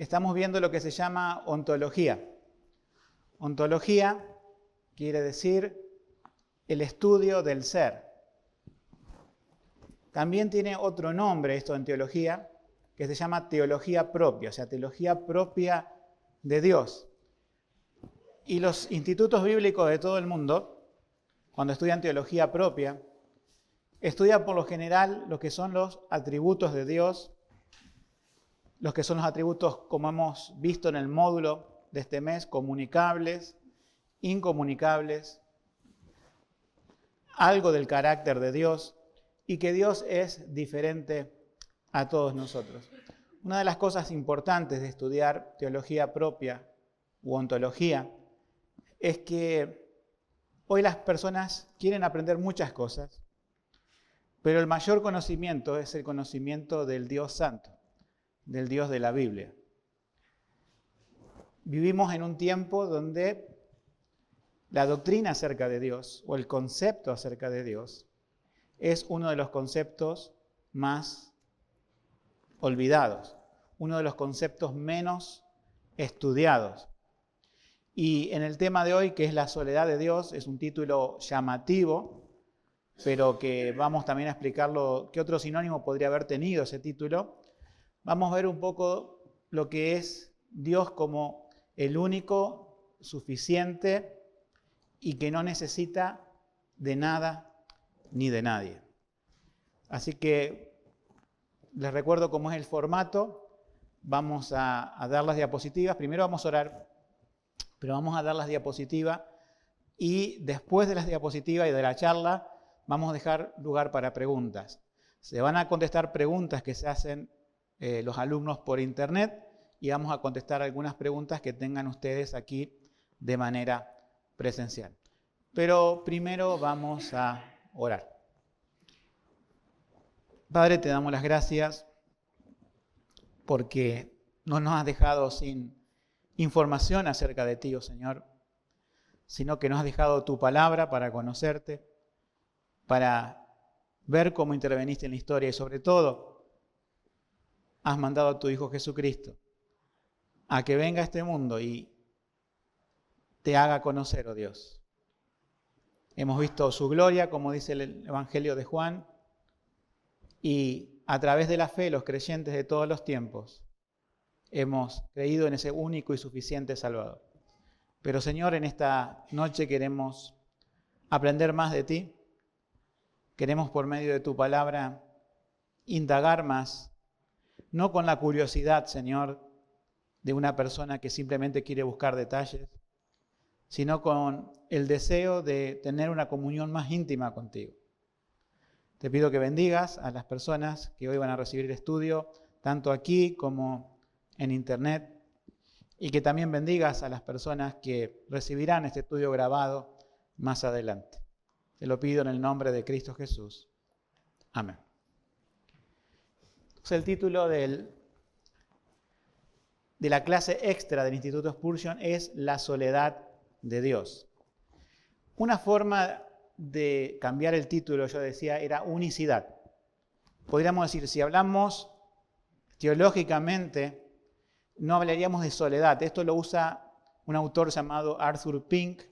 estamos viendo lo que se llama ontología. Ontología quiere decir el estudio del ser. También tiene otro nombre esto en teología, que se llama teología propia, o sea, teología propia de Dios. Y los institutos bíblicos de todo el mundo, cuando estudian teología propia, estudian por lo general lo que son los atributos de Dios, los que son los atributos, como hemos visto en el módulo de este mes, comunicables, incomunicables, algo del carácter de Dios y que Dios es diferente a todos nosotros. Una de las cosas importantes de estudiar teología propia u ontología es que hoy las personas quieren aprender muchas cosas, pero el mayor conocimiento es el conocimiento del Dios Santo, del Dios de la Biblia. Vivimos en un tiempo donde la doctrina acerca de Dios o el concepto acerca de Dios es uno de los conceptos más olvidados, uno de los conceptos menos estudiados. Y en el tema de hoy, que es la soledad de Dios, es un título llamativo, pero que vamos también a explicarlo, qué otro sinónimo podría haber tenido ese título. Vamos a ver un poco lo que es Dios como el único, suficiente y que no necesita de nada ni de nadie. Así que les recuerdo cómo es el formato. Vamos a dar las diapositivas. Primero vamos a orar, pero vamos a dar las diapositivas y después de las diapositivas y de la charla vamos a dejar lugar para preguntas. Se van a contestar preguntas que se hacen los alumnos por internet y vamos a contestar algunas preguntas que tengan ustedes aquí de manera presencial. Pero primero vamos a orar. Padre, te damos las gracias porque no nos has dejado sin información acerca de ti, oh Señor, sino que nos has dejado tu palabra para conocerte, para ver cómo interveniste en la historia y sobre todo has mandado a tu Hijo Jesucristo a que venga a este mundo y te haga conocer, oh Dios. Hemos visto su gloria, como dice el Evangelio de Juan, y a través de la fe, los creyentes de todos los tiempos, hemos creído en ese único y suficiente Salvador. Pero Señor, en esta noche queremos aprender más de ti. Queremos por medio de tu palabra indagar más, no con la curiosidad, Señor, de una persona que simplemente quiere buscar detalles, sino con el deseo de tener una comunión más íntima contigo. Te pido que bendigas a las personas que hoy van a recibir el estudio, tanto aquí como en internet, y que también bendigas a las personas que recibirán este estudio grabado más adelante. Te lo pido en el nombre de Cristo Jesús. Amén. El título de la clase extra del Instituto Spurgeon es La soledad de Dios. Una forma de cambiar el título, yo decía, era unicidad. Podríamos decir, si hablamos teológicamente, no hablaríamos de soledad. Esto lo usa un autor llamado Arthur Pink,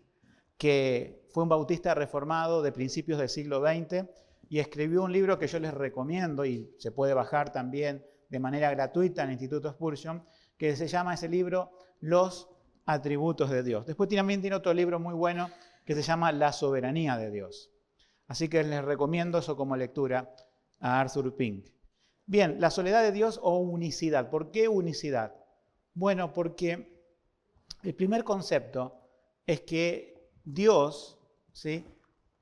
que fue un bautista reformado de principios del siglo XX y escribió un libro que yo les recomiendo y se puede bajar también de manera gratuita en el Instituto Spurgeon, que se llama ese libro Los atributos de Dios. Después también tiene otro libro muy bueno que se llama La soberanía de Dios. Así que les recomiendo eso como lectura a Arthur Pink. Bien, la soledad de Dios o unicidad. ¿Por qué unicidad? Bueno, porque el primer concepto es que Dios, ¿sí?,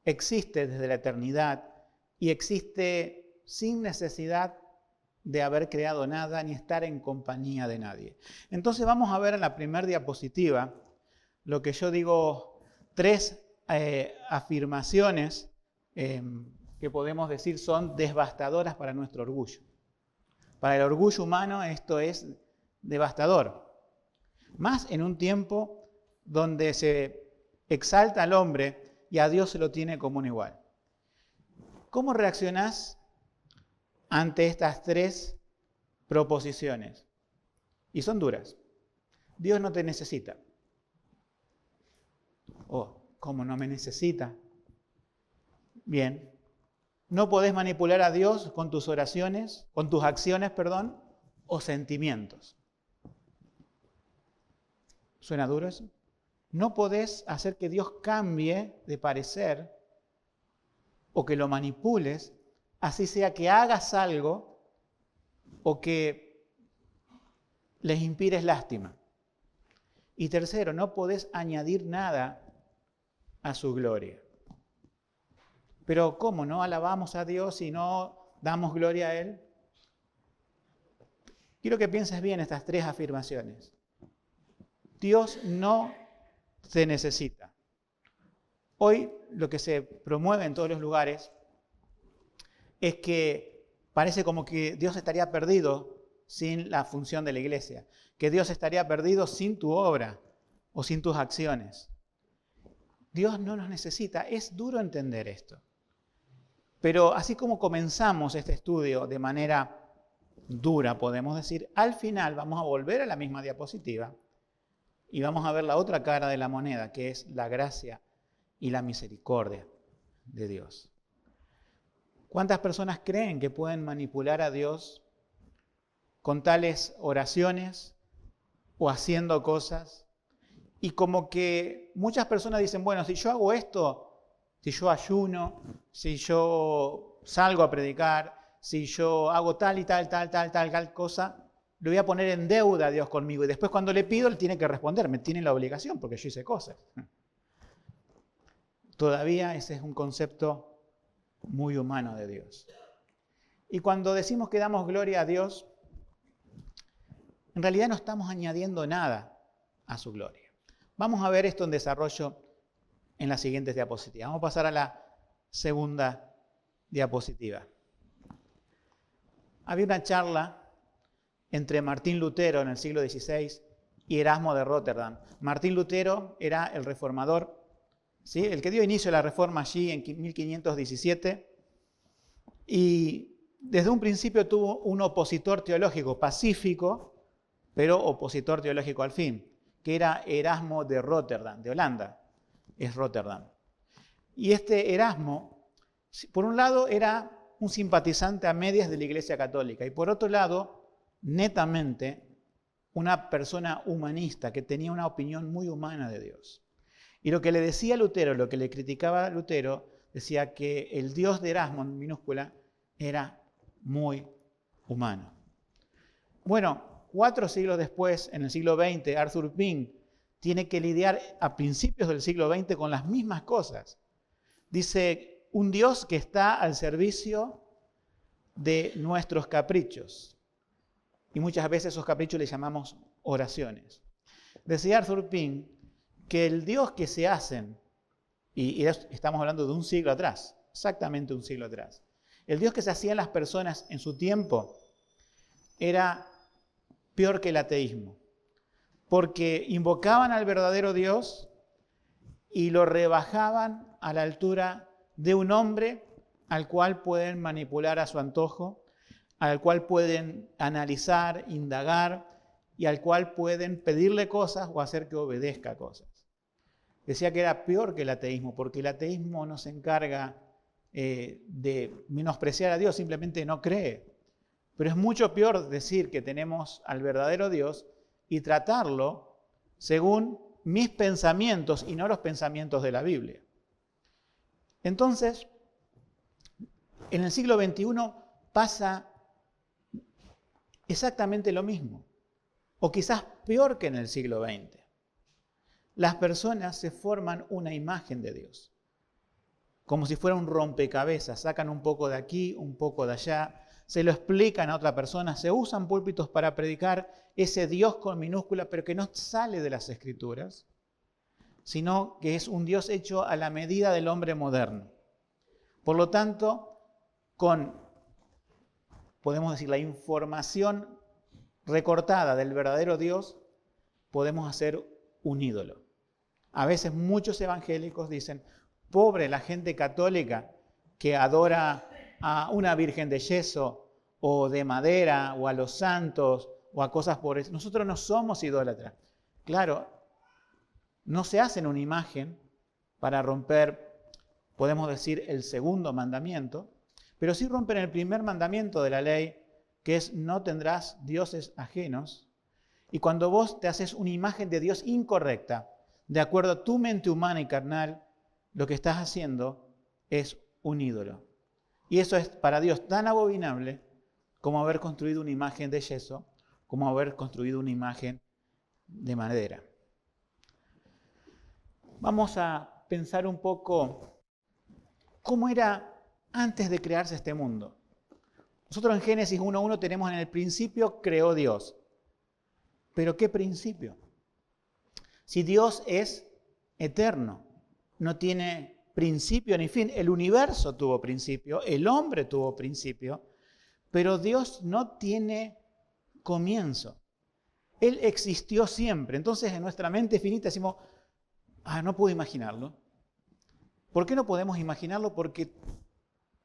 existe desde la eternidad y existe sin necesidad de haber creado nada ni estar en compañía de nadie. Entonces vamos a ver en la primera diapositiva lo que yo digo, tres afirmaciones que podemos decir son devastadoras para nuestro orgullo. Para el orgullo humano esto es devastador. Más en un tiempo donde se exalta al hombre y a Dios se lo tiene como un igual. ¿Cómo reaccionás ante estas tres proposiciones? y son duras. Dios no te necesita. Oh, ¿cómo no me necesita? Bien. No podés manipular a Dios con tus oraciones, con tus acciones, o sentimientos. ¿Suena duro eso? No podés hacer que Dios cambie de parecer o que lo manipules, así sea que hagas algo o que les inspires lástima. Y tercero, no podés añadir nada a su gloria. Pero ¿cómo no alabamos a Dios y no damos gloria a Él? Quiero que pienses bien estas tres afirmaciones. Dios no se necesita. Hoy lo que se promueve en todos los lugares es que parece como que Dios estaría perdido sin la función de la iglesia, que Dios estaría perdido sin tu obra o sin tus acciones. Dios no nos necesita. Es duro entender esto. Pero así como comenzamos este estudio de manera dura, podemos decir, al final vamos a volver a la misma diapositiva y vamos a ver la otra cara de la moneda, que es la gracia y la misericordia de Dios. ¿Cuántas personas creen que pueden manipular a Dios con tales oraciones o haciendo cosas? Y como que muchas personas dicen, bueno, si yo hago esto, si yo ayuno, si yo salgo a predicar, si yo hago tal y tal cosa, le voy a poner en deuda a Dios conmigo. Y después cuando le pido, Él tiene que responder, me tiene la obligación porque yo hice cosas. Todavía ese es un concepto muy humano de Dios. Y cuando decimos que damos gloria a Dios, en realidad no estamos añadiendo nada a su gloria. Vamos a ver esto en desarrollo en las siguientes diapositivas. Vamos a pasar a la segunda diapositiva. Había una charla entre Martín Lutero en el siglo XVI y Erasmo de Rotterdam. Martín Lutero era el reformador, ¿sí? El que dio inicio a la reforma allí en 1517 y desde un principio tuvo un opositor teológico pacífico, pero opositor teológico al fin, que era Erasmo de Rotterdam, de Holanda. Es Rotterdam. Y este Erasmo, por un lado, era un simpatizante a medias de la Iglesia Católica y por otro lado, netamente, una persona humanista que tenía una opinión muy humana de Dios. Y lo que le decía a Lutero, lo que le criticaba a Lutero, decía que el Dios de Erasmo, en minúscula, era muy humano. Bueno, 4 siglos después, en el siglo XX, Arthur Pink tiene que lidiar a principios del siglo XX con las mismas cosas. Dice, un Dios que está al servicio de nuestros caprichos. Y muchas veces esos caprichos le llamamos oraciones. Decía Arthur Pink que el Dios que se hacen, y estamos hablando de un siglo atrás, exactamente un siglo atrás, el Dios que se hacían las personas en su tiempo era peor que el ateísmo. Porque invocaban al verdadero Dios y lo rebajaban a la altura de un hombre al cual pueden manipular a su antojo, al cual pueden analizar, indagar y al cual pueden pedirle cosas o hacer que obedezca cosas. Decía que era peor que el ateísmo, porque el ateísmo no se encarga de menospreciar a Dios, simplemente no cree. Pero es mucho peor decir que tenemos al verdadero Dios y tratarlo según mis pensamientos y no los pensamientos de la Biblia. Entonces, en el siglo XXI pasa exactamente lo mismo, o quizás peor que en el siglo XX. Las personas se forman una imagen de Dios, como si fuera un rompecabezas, sacan un poco de aquí, un poco de allá, se lo explican a otra persona, se usan púlpitos para predicar ese Dios con minúscula, pero que no sale de las Escrituras, sino que es un Dios hecho a la medida del hombre moderno. Por lo tanto, podemos decir, la información recortada del verdadero Dios, podemos hacer un ídolo. A veces muchos evangélicos dicen, pobre la gente católica que adora a una virgen de yeso o de madera o a los santos o a cosas por eso. Nosotros no somos idólatras. Claro, no se hacen una imagen para romper, podemos decir, el segundo mandamiento, pero sí rompen el primer mandamiento de la ley, que es no tendrás dioses ajenos. Y cuando vos te haces una imagen de Dios incorrecta, de acuerdo a tu mente humana y carnal, lo que estás haciendo es un ídolo. Y eso es para Dios tan abominable como haber construido una imagen de yeso, como haber construido una imagen de madera. Vamos a pensar un poco cómo era antes de crearse este mundo. Nosotros en Génesis 1:1 tenemos en el principio creó Dios. ¿Pero qué principio? Si Dios es eterno, no tiene principio ni fin. El universo tuvo principio, el hombre tuvo principio, pero Dios no tiene comienzo. Él existió siempre. Entonces en nuestra mente finita decimos, no puedo imaginarlo. ¿Por qué no podemos imaginarlo? Porque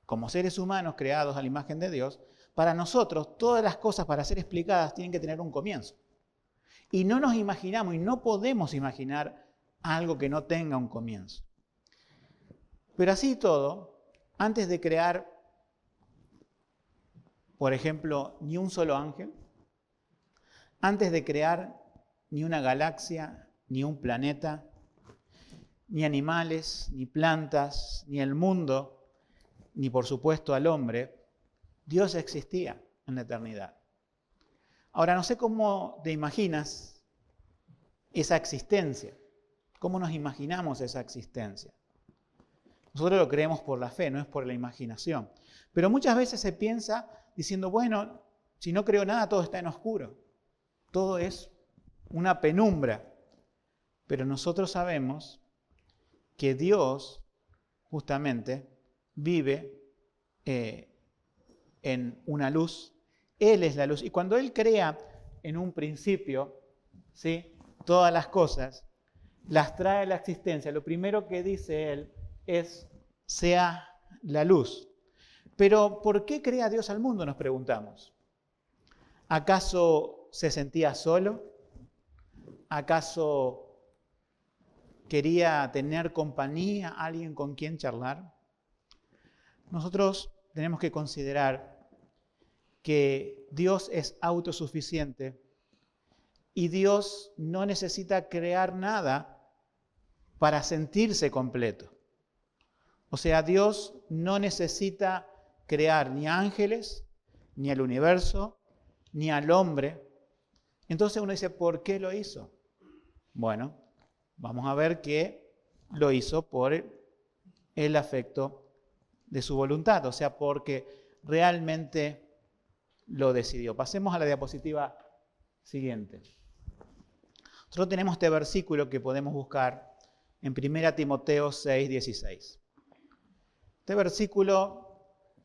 como seres humanos creados a la imagen de Dios, para nosotros todas las cosas para ser explicadas tienen que tener un comienzo. Y no nos imaginamos y no podemos imaginar algo que no tenga un comienzo. Pero así todo, antes de crear, por ejemplo, ni un solo ángel, antes de crear ni una galaxia, ni un planeta, ni animales, ni plantas, ni el mundo, ni por supuesto al hombre, Dios existía en la eternidad. Ahora, no sé cómo te imaginas esa existencia, cómo nos imaginamos esa existencia. Nosotros lo creemos por la fe, no es por la imaginación. Pero muchas veces se piensa diciendo, bueno, si no creo nada, todo está en oscuro. Todo es una penumbra. Pero nosotros sabemos que Dios, justamente, vive en una luz. Él es la luz. Y cuando Él crea en un principio, ¿sí?, todas las cosas, las trae a la existencia. Lo primero que dice Él es, sea la luz. Pero, ¿por qué crea Dios al mundo?, nos preguntamos. ¿Acaso se sentía solo? ¿Acaso quería tener compañía, alguien con quien charlar? Nosotros tenemos que considerar que Dios es autosuficiente y Dios no necesita crear nada para sentirse completo. O sea, Dios no necesita crear ni ángeles, ni el universo, ni al hombre. Entonces uno dice, ¿por qué lo hizo? Bueno, vamos a ver que lo hizo por el afecto de su voluntad, o sea, porque realmente lo decidió. Pasemos a la diapositiva siguiente. Nosotros tenemos este versículo que podemos buscar en 1 Timoteo 6:16. Este versículo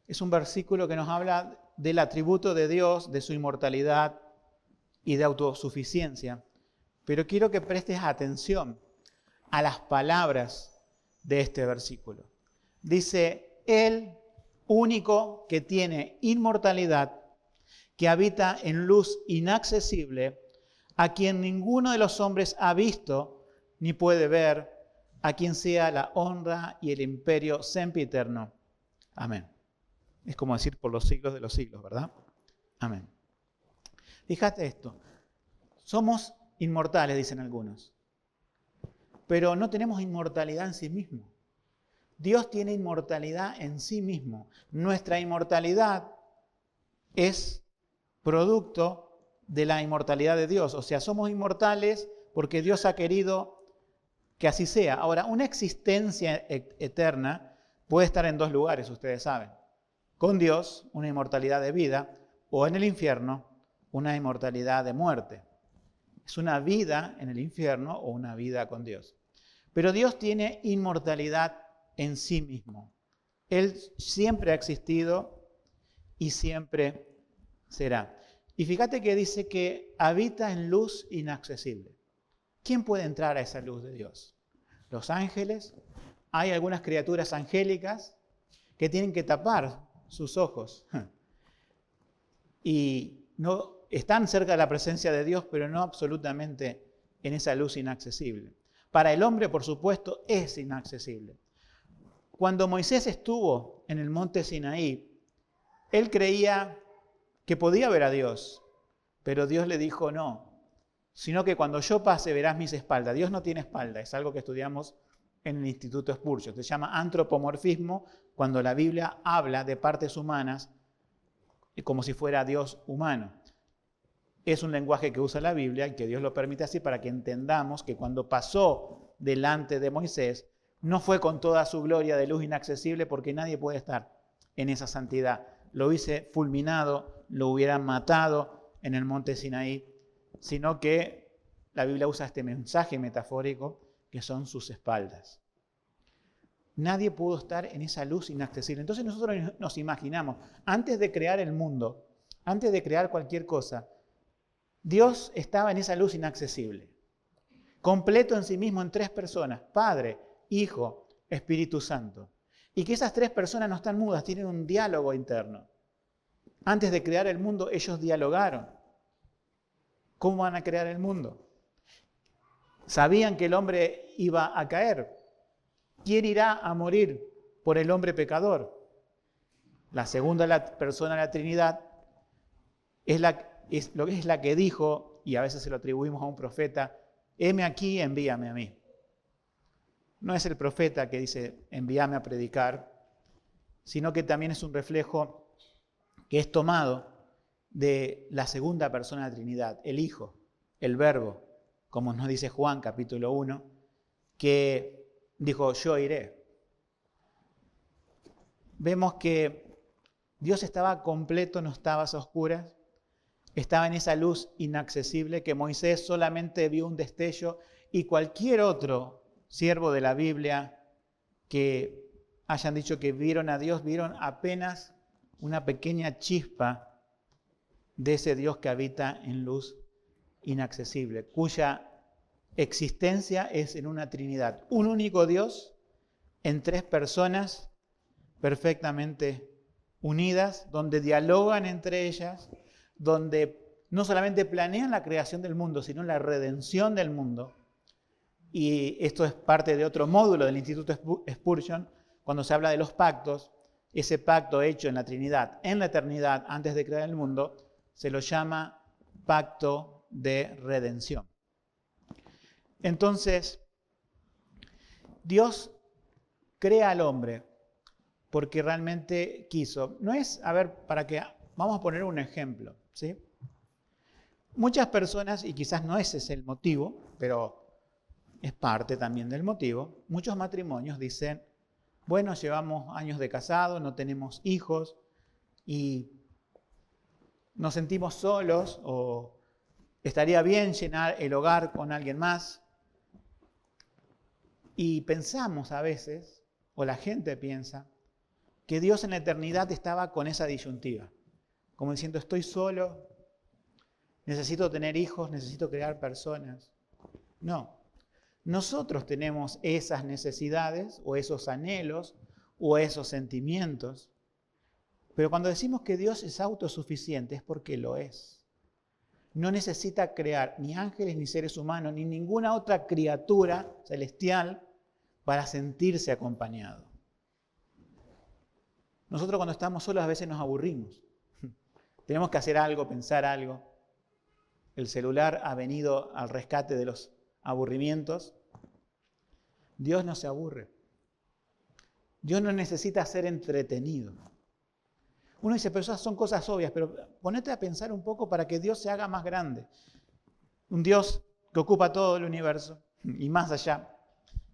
es un versículo que nos habla del atributo de Dios, de su inmortalidad y de autosuficiencia. Pero quiero que prestes atención a las palabras de este versículo. Dice, Él único que tiene inmortalidad, que habita en luz inaccesible, a quien ninguno de los hombres ha visto ni puede ver, a quien sea la honra y el imperio sempiterno. Amén. Es como decir por los siglos de los siglos, ¿verdad? Amén. Fíjate esto. Somos inmortales, dicen algunos, pero no tenemos inmortalidad en sí mismo. Dios tiene inmortalidad en sí mismo. Nuestra inmortalidad es producto de la inmortalidad de Dios. O sea, somos inmortales porque Dios ha querido que así sea. Ahora, una existencia eterna puede estar en dos lugares, ustedes saben. Con Dios, una inmortalidad de vida, o en el infierno, una inmortalidad de muerte. Es una vida en el infierno o una vida con Dios. Pero Dios tiene inmortalidad en sí mismo. Él siempre ha existido y siempre será. Y fíjate que dice que habita en luz inaccesible. ¿Quién puede entrar a esa luz de Dios? ¿Los ángeles? Hay algunas criaturas angélicas que tienen que tapar sus ojos. Y no están cerca de la presencia de Dios, pero no absolutamente en esa luz inaccesible. Para el hombre, por supuesto, es inaccesible. Cuando Moisés estuvo en el monte Sinaí, él creía que podía ver a Dios, pero Dios le dijo no, sino que cuando yo pase verás mis espaldas. Dios no tiene espalda, es algo que estudiamos en el Instituto Spurgeon. Se llama antropomorfismo cuando la Biblia habla de partes humanas como si fuera Dios humano. Es un lenguaje que usa la Biblia y que Dios lo permite así para que entendamos que cuando pasó delante de Moisés, no fue con toda su gloria de luz inaccesible porque nadie puede estar en esa santidad. Lo hubiese fulminado, lo hubieran matado en el monte Sinaí, sino que la Biblia usa este mensaje metafórico que son sus espaldas. Nadie pudo estar en esa luz inaccesible. Entonces nosotros nos imaginamos, antes de crear el mundo, antes de crear cualquier cosa, Dios estaba en esa luz inaccesible, completo en sí mismo en tres personas, Padre, Hijo, Espíritu Santo. Y que esas tres personas no están mudas, tienen un diálogo interno. Antes de crear el mundo, ellos dialogaron. ¿Cómo van a crear el mundo? Sabían que el hombre iba a caer. ¿Quién irá a morir por el hombre pecador? La segunda persona de la Trinidad es la que dijo, y a veces se lo atribuimos a un profeta, heme aquí, envíame a mí. No es el profeta que dice, envíame a predicar, sino que también es un reflejo que es tomado de la segunda persona de la Trinidad, el Hijo, el Verbo, como nos dice Juan capítulo 1, que dijo, yo iré. Vemos que Dios estaba completo, no estaba a oscuras, estaba en esa luz inaccesible que Moisés solamente vio un destello y cualquier otro siervo de la Biblia que hayan dicho que vieron a Dios, vieron apenas una pequeña chispa de ese Dios que habita en luz inaccesible, cuya existencia es en una Trinidad, un único Dios en tres personas perfectamente unidas, donde dialogan entre ellas, donde no solamente planean la creación del mundo, sino la redención del mundo. Y esto es parte de otro módulo del Instituto Spurgeon, cuando se habla de los pactos, ese pacto hecho en la Trinidad, en la eternidad, antes de crear el mundo, se lo llama pacto de redención. Entonces, Dios crea al hombre porque realmente quiso. No es, vamos a poner un ejemplo, ¿sí? Muchas personas, y quizás no ese es el motivo, pero es parte también del motivo, muchos matrimonios dicen, bueno, llevamos años de casado, no tenemos hijos y nos sentimos solos o estaría bien llenar el hogar con alguien más. Y pensamos a veces, o la gente piensa, que Dios en la eternidad estaba con esa disyuntiva, como diciendo, estoy solo, necesito tener hijos, necesito crear personas. No, nosotros tenemos esas necesidades o esos anhelos o esos sentimientos, pero cuando decimos que Dios es autosuficiente es porque lo es. No necesita crear ni ángeles, ni seres humanos, ni ninguna otra criatura celestial para sentirse acompañado. Nosotros cuando estamos solos a veces nos aburrimos. Tenemos que hacer algo, pensar algo. El celular ha venido al rescate de los aburrimientos. Dios no se aburre. Dios no necesita ser entretenido. Uno dice, pero esas son cosas obvias, pero ponete a pensar un poco para que Dios se haga más grande. Un Dios que ocupa todo el universo y más allá,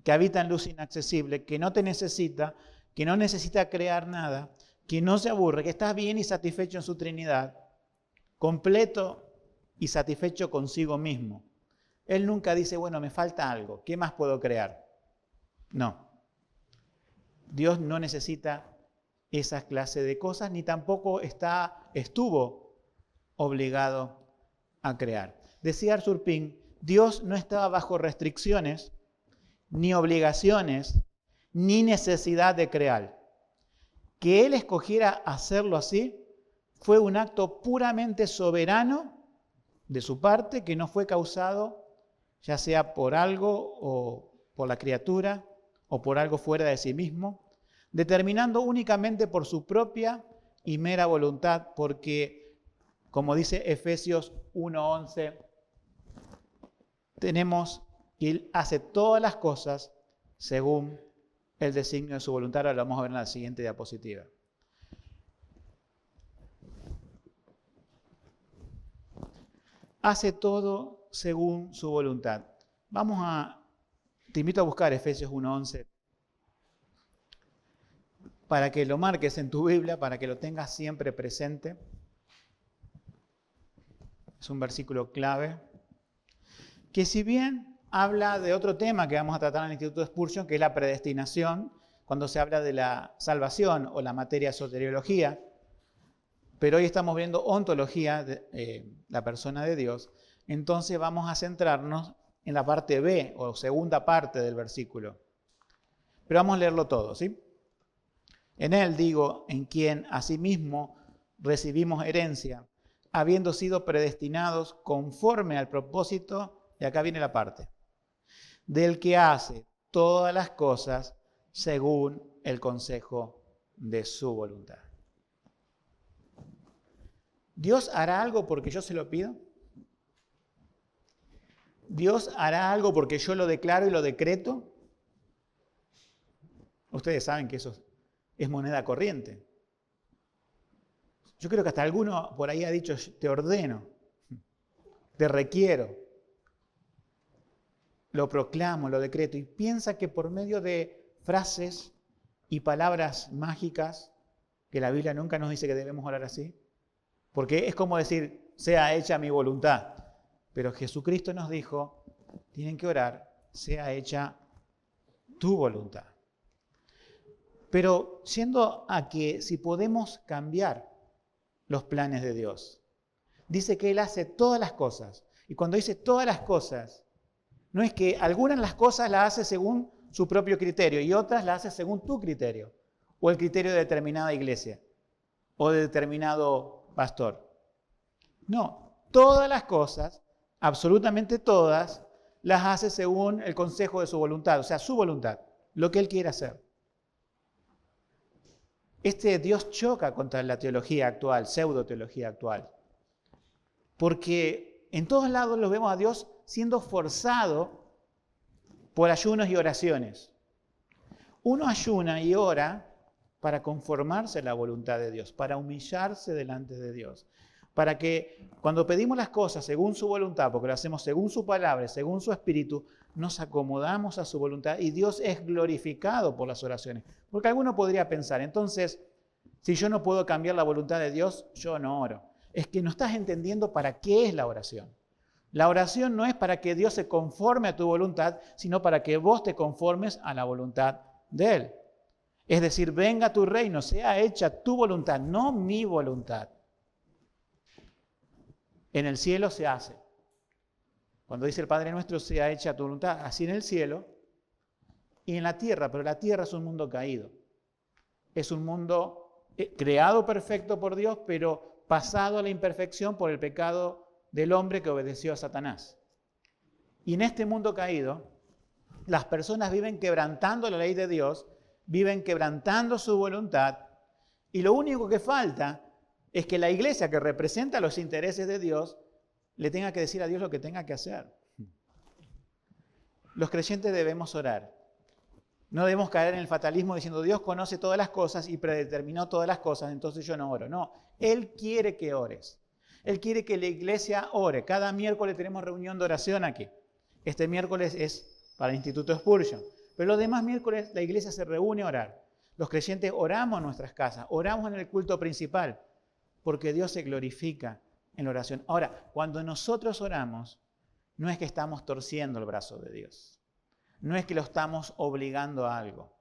que habita en luz inaccesible, que no te necesita, que no necesita crear nada, que no se aburre, que está bien y satisfecho en su Trinidad, completo y satisfecho consigo mismo. Él nunca dice, bueno, me falta algo, ¿qué más puedo crear? No. Dios no necesita esa clase de cosas, ni tampoco estuvo obligado a crear. Decía Arthur Pink, Dios no estaba bajo restricciones, ni obligaciones, ni necesidad de crear. Que Él escogiera hacerlo así fue un acto puramente soberano de su parte que no fue causado ya sea por algo o por la criatura o por algo fuera de sí mismo, determinando únicamente por su propia y mera voluntad, porque, como dice Efesios 1:11, tenemos que Él hace todas las cosas según el designio de su voluntad. Ahora lo vamos a ver en la siguiente diapositiva. Hace todo según su voluntad. Te invito a buscar Efesios 1:11 para que lo marques en tu Biblia, para que lo tengas siempre presente. Es un versículo clave, que si bien habla de otro tema que vamos a tratar en el Instituto de Spurgeon, que es la predestinación, cuando se habla de la salvación o la materia soteriología, pero hoy estamos viendo ontología, la persona de Dios, entonces vamos a centrarnos en la parte B o segunda parte del versículo. Pero vamos a leerlo todo, ¿sí? En él, digo, en quien asimismo recibimos herencia, habiendo sido predestinados conforme al propósito, y acá viene la parte, del que hace todas las cosas según el consejo de su voluntad. ¿Dios hará algo porque yo se lo pido? ¿Dios hará algo porque yo lo declaro y lo decreto? Ustedes saben que eso es moneda corriente. Yo creo que hasta alguno por ahí ha dicho, te ordeno, te requiero, lo proclamo, lo decreto, y piensa que por medio de frases y palabras mágicas, que la Biblia nunca nos dice que debemos orar así, porque es como decir, sea hecha mi voluntad, pero Jesucristo nos dijo, tienen que orar, sea hecha tu voluntad. Pero siendo a que si podemos cambiar los planes de Dios, dice que Él hace todas las cosas, y cuando dice todas las cosas, no es que algunas de las cosas las hace según su propio criterio y otras las hace según tu criterio, o el criterio de determinada iglesia, o de determinado pastor. No, todas las cosas, absolutamente todas, las hace según el consejo de su voluntad, o sea, su voluntad, lo que Él quiere hacer. Este Dios choca contra la teología actual, pseudo-teología actual, porque en todos lados lo vemos a Dios siendo forzado por ayunos y oraciones. Uno ayuna y ora para conformarse a la voluntad de Dios, para humillarse delante de Dios, para que cuando pedimos las cosas según su voluntad, porque lo hacemos según su palabra, según su espíritu, nos acomodamos a su voluntad y Dios es glorificado por las oraciones. Porque alguno podría pensar, entonces, si yo no puedo cambiar la voluntad de Dios, yo no oro. Es que no estás entendiendo para qué es la oración. La oración no es para que Dios se conforme a tu voluntad, sino para que vos te conformes a la voluntad de Él. Es decir, venga tu reino, sea hecha tu voluntad, no mi voluntad. En el cielo se hace. Cuando dice el Padre Nuestro, sea hecha tu voluntad, así en el cielo y en la tierra, pero la tierra es un mundo caído. Es un mundo creado perfecto por Dios, pero pasado a la imperfección por el pecado del hombre que obedeció a Satanás. Y en este mundo caído, las personas viven quebrantando la ley de Dios, viven quebrantando su voluntad, y lo único que falta es que la iglesia que representa los intereses de Dios le tenga que decir a Dios lo que tenga que hacer. Los creyentes debemos orar. No debemos caer en el fatalismo diciendo Dios conoce todas las cosas y predeterminó todas las cosas, entonces yo no oro. No, Él quiere que ores. Él quiere que la iglesia ore. Cada miércoles tenemos reunión de oración aquí. Este miércoles es para el Instituto Spurgeon. Pero los demás miércoles la iglesia se reúne a orar. Los creyentes oramos en nuestras casas, oramos en el culto principal, porque Dios se glorifica en la oración. Ahora, cuando nosotros oramos, no es que estamos torciendo el brazo de Dios. No es que lo estamos obligando a algo.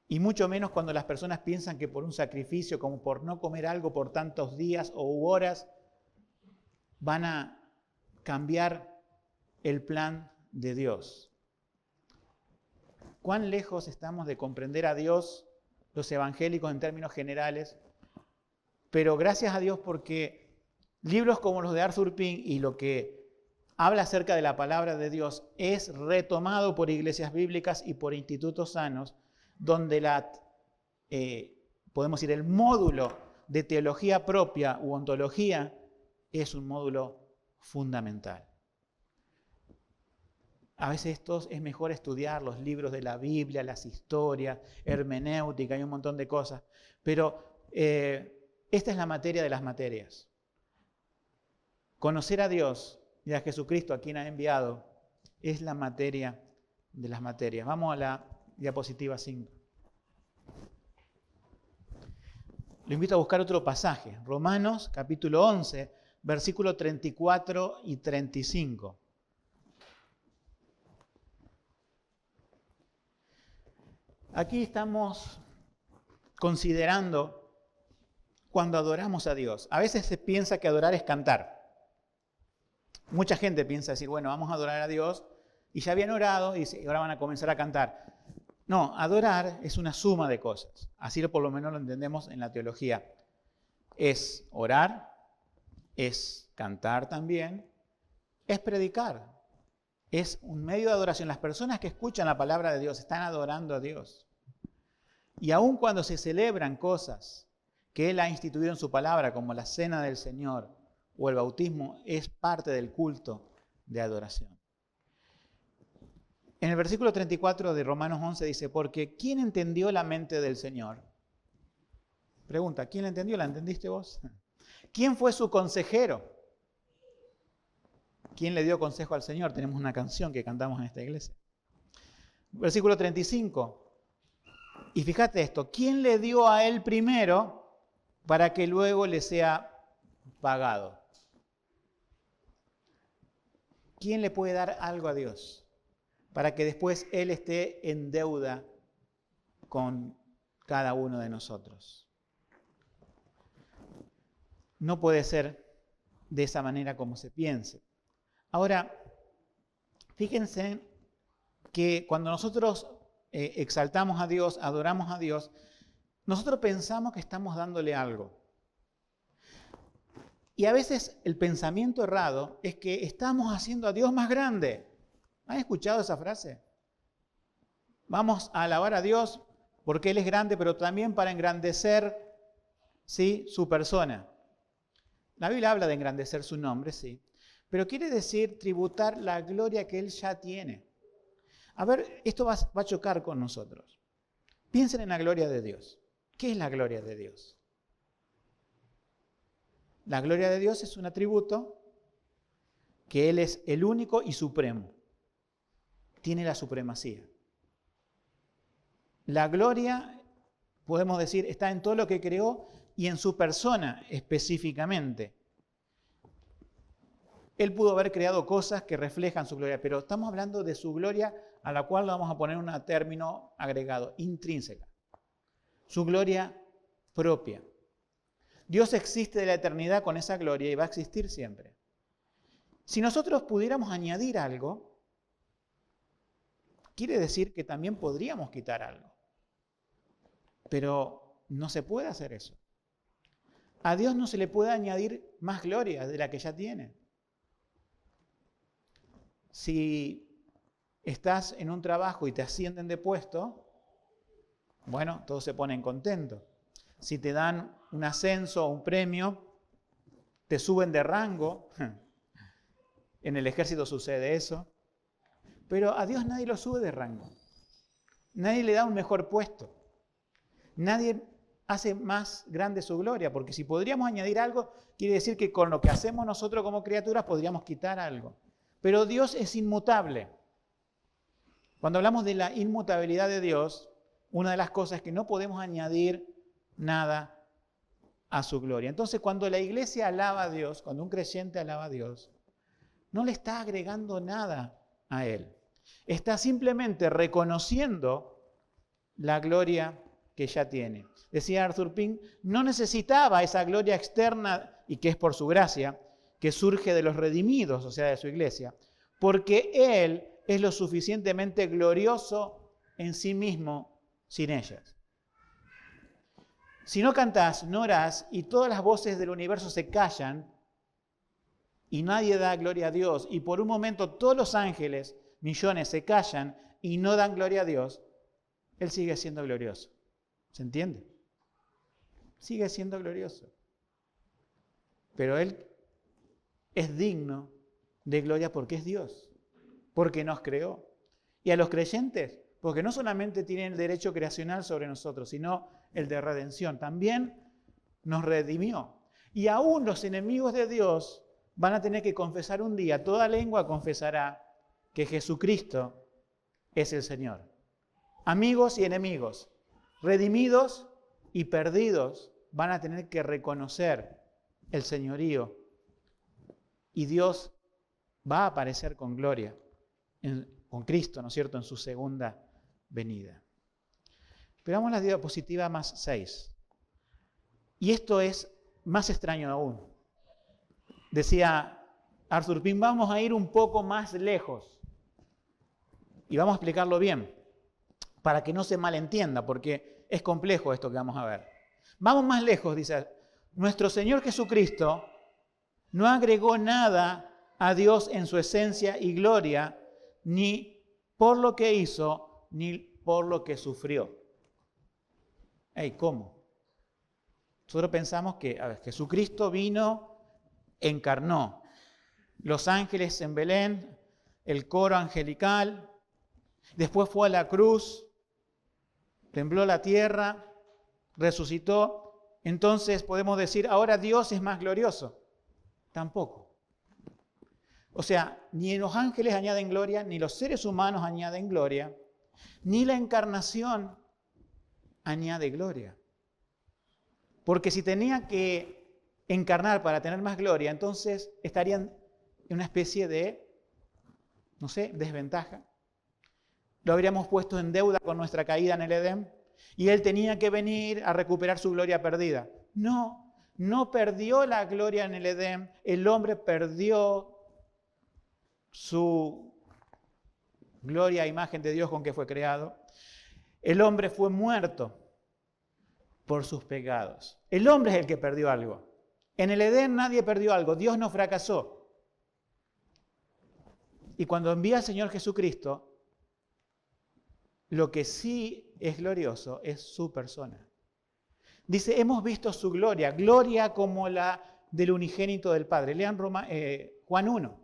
Y mucho menos cuando las personas piensan que por un sacrificio, como por no comer algo por tantos días o horas, van a cambiar el plan de Dios. ¿Cuán lejos estamos de comprender a Dios, los evangélicos en términos generales? Pero gracias a Dios porque Libros como los de Arthur Pink y lo que habla acerca de la palabra de Dios es retomado por iglesias bíblicas y por institutos sanos, donde podemos decir, el módulo de teología propia u ontología es un módulo fundamental. A veces es mejor estudiar los libros de la Biblia, las historias, hermenéutica y un montón de cosas, pero esta es la materia de las materias. Conocer a Dios y a Jesucristo, a quien ha enviado, es la materia de las materias. Vamos a la diapositiva 5. Lo invito a buscar otro pasaje. Romanos, capítulo 11, versículos 34 y 35. Aquí estamos considerando cuando adoramos a Dios. A veces se piensa que adorar es cantar. Mucha gente piensa decir, bueno, vamos a adorar a Dios, y ya habían orado y ahora van a comenzar a cantar. No, adorar es una suma de cosas. Así por lo menos lo entendemos en la teología. Es orar, es cantar también, es predicar. Es un medio de adoración. Las personas que escuchan la palabra de Dios están adorando a Dios. Y aun cuando se celebran cosas que Él ha instituido en su palabra, como la cena del Señor o el bautismo, es parte del culto de adoración. En el versículo 34 de Romanos 11 dice, porque ¿quién entendió la mente del Señor? Pregunta, ¿quién la entendió? ¿La entendiste vos? ¿Quién fue su consejero? ¿Quién le dio consejo al Señor? Tenemos una canción que cantamos en esta iglesia. Versículo 35. Y fíjate esto, ¿quién le dio a él primero para que luego le sea pagado? ¿Quién le puede dar algo a Dios para que después Él esté en deuda con cada uno de nosotros? No puede ser de esa manera como se piense. Ahora, fíjense que cuando nosotros exaltamos a Dios, adoramos a Dios, nosotros pensamos que estamos dándole algo. Y a veces el pensamiento errado es que estamos haciendo a Dios más grande. ¿Han escuchado esa frase? Vamos a alabar a Dios porque Él es grande, pero también para engrandecer, ¿sí?, su persona. La Biblia habla de engrandecer su nombre, sí, pero quiere decir tributar la gloria que Él ya tiene. A ver, esto va a chocar con nosotros. Piensen en la gloria de Dios. ¿Qué es la gloria de Dios? La gloria de Dios es un atributo que Él es el único y supremo. Tiene la supremacía. La gloria, podemos decir, está en todo lo que creó y en su persona específicamente. Él pudo haber creado cosas que reflejan su gloria, pero estamos hablando de su gloria a la cual vamos a poner un término agregado, intrínseca. Su gloria propia. Dios existe de la eternidad con esa gloria y va a existir siempre. Si nosotros pudiéramos añadir algo, quiere decir que también podríamos quitar algo. Pero no se puede hacer eso. A Dios no se le puede añadir más gloria de la que ya tiene. Si estás en un trabajo y te ascienden de puesto, bueno, todos se ponen contentos. Si te dan un ascenso o un premio, te suben de rango. En el ejército sucede eso. Pero a Dios nadie lo sube de rango. Nadie le da un mejor puesto. Nadie hace más grande su gloria, porque si podríamos añadir algo, quiere decir que con lo que hacemos nosotros como criaturas podríamos quitar algo. Pero Dios es inmutable. Cuando hablamos de la inmutabilidad de Dios, una de las cosas es que no podemos añadir nada a su gloria. Entonces, cuando la iglesia alaba a Dios, cuando un creyente alaba a Dios, no le está agregando nada a Él. Está simplemente reconociendo la gloria que ya tiene. Decía Arthur Pink, no necesitaba esa gloria externa, y que es por su gracia, que surge de los redimidos, o sea, de su iglesia, porque Él es lo suficientemente glorioso en sí mismo sin ellas. Si no cantás, no orás y todas las voces del universo se callan, y nadie da gloria a Dios, y por un momento todos los ángeles, millones, se callan y no dan gloria a Dios, Él sigue siendo glorioso. ¿Se entiende? Sigue siendo glorioso. Pero Él es digno de gloria porque es Dios, porque nos creó. Y a los creyentes, porque no solamente tienen el derecho creacional sobre nosotros, sino el de redención. También nos redimió. Y aún los enemigos de Dios van a tener que confesar un día, toda lengua confesará que Jesucristo es el Señor. Amigos y enemigos, redimidos y perdidos, van a tener que reconocer el señorío. Y Dios va a aparecer con gloria, con Cristo, ¿no es cierto?, en su segunda venida. Veamos la diapositiva más 6. Y esto es más extraño aún. Decía Arthur Pym, vamos a ir un poco más lejos. Y vamos a explicarlo bien, para que no se malentienda, porque es complejo esto que vamos a ver. Vamos más lejos, dice, nuestro Señor Jesucristo no agregó nada a Dios en su esencia y gloria, ni por lo que hizo, ni por lo que sufrió. ¿Cómo? Nosotros pensamos que Jesucristo vino, encarnó. Los ángeles en Belén, el coro angelical, después fue a la cruz, tembló la tierra, resucitó. Entonces podemos decir, ahora Dios es más glorioso. Tampoco. O sea, ni los ángeles añaden gloria, ni los seres humanos añaden gloria, ni la encarnación añade gloria. Porque si tenía que encarnar para tener más gloria, entonces estarían en una especie de, no sé, desventaja. Lo habríamos puesto en deuda con nuestra caída en el Edén y Él tenía que venir a recuperar su gloria perdida. No perdió la gloria en el Edén, el hombre perdió su gloria, imagen de Dios con que fue creado. El hombre fue muerto por sus pecados. El hombre es el que perdió algo. En el Edén nadie perdió algo, Dios no fracasó. Y cuando envía al Señor Jesucristo, lo que sí es glorioso es su persona. Dice, hemos visto su gloria, gloria como la del unigénito del Padre. Lean Juan 1.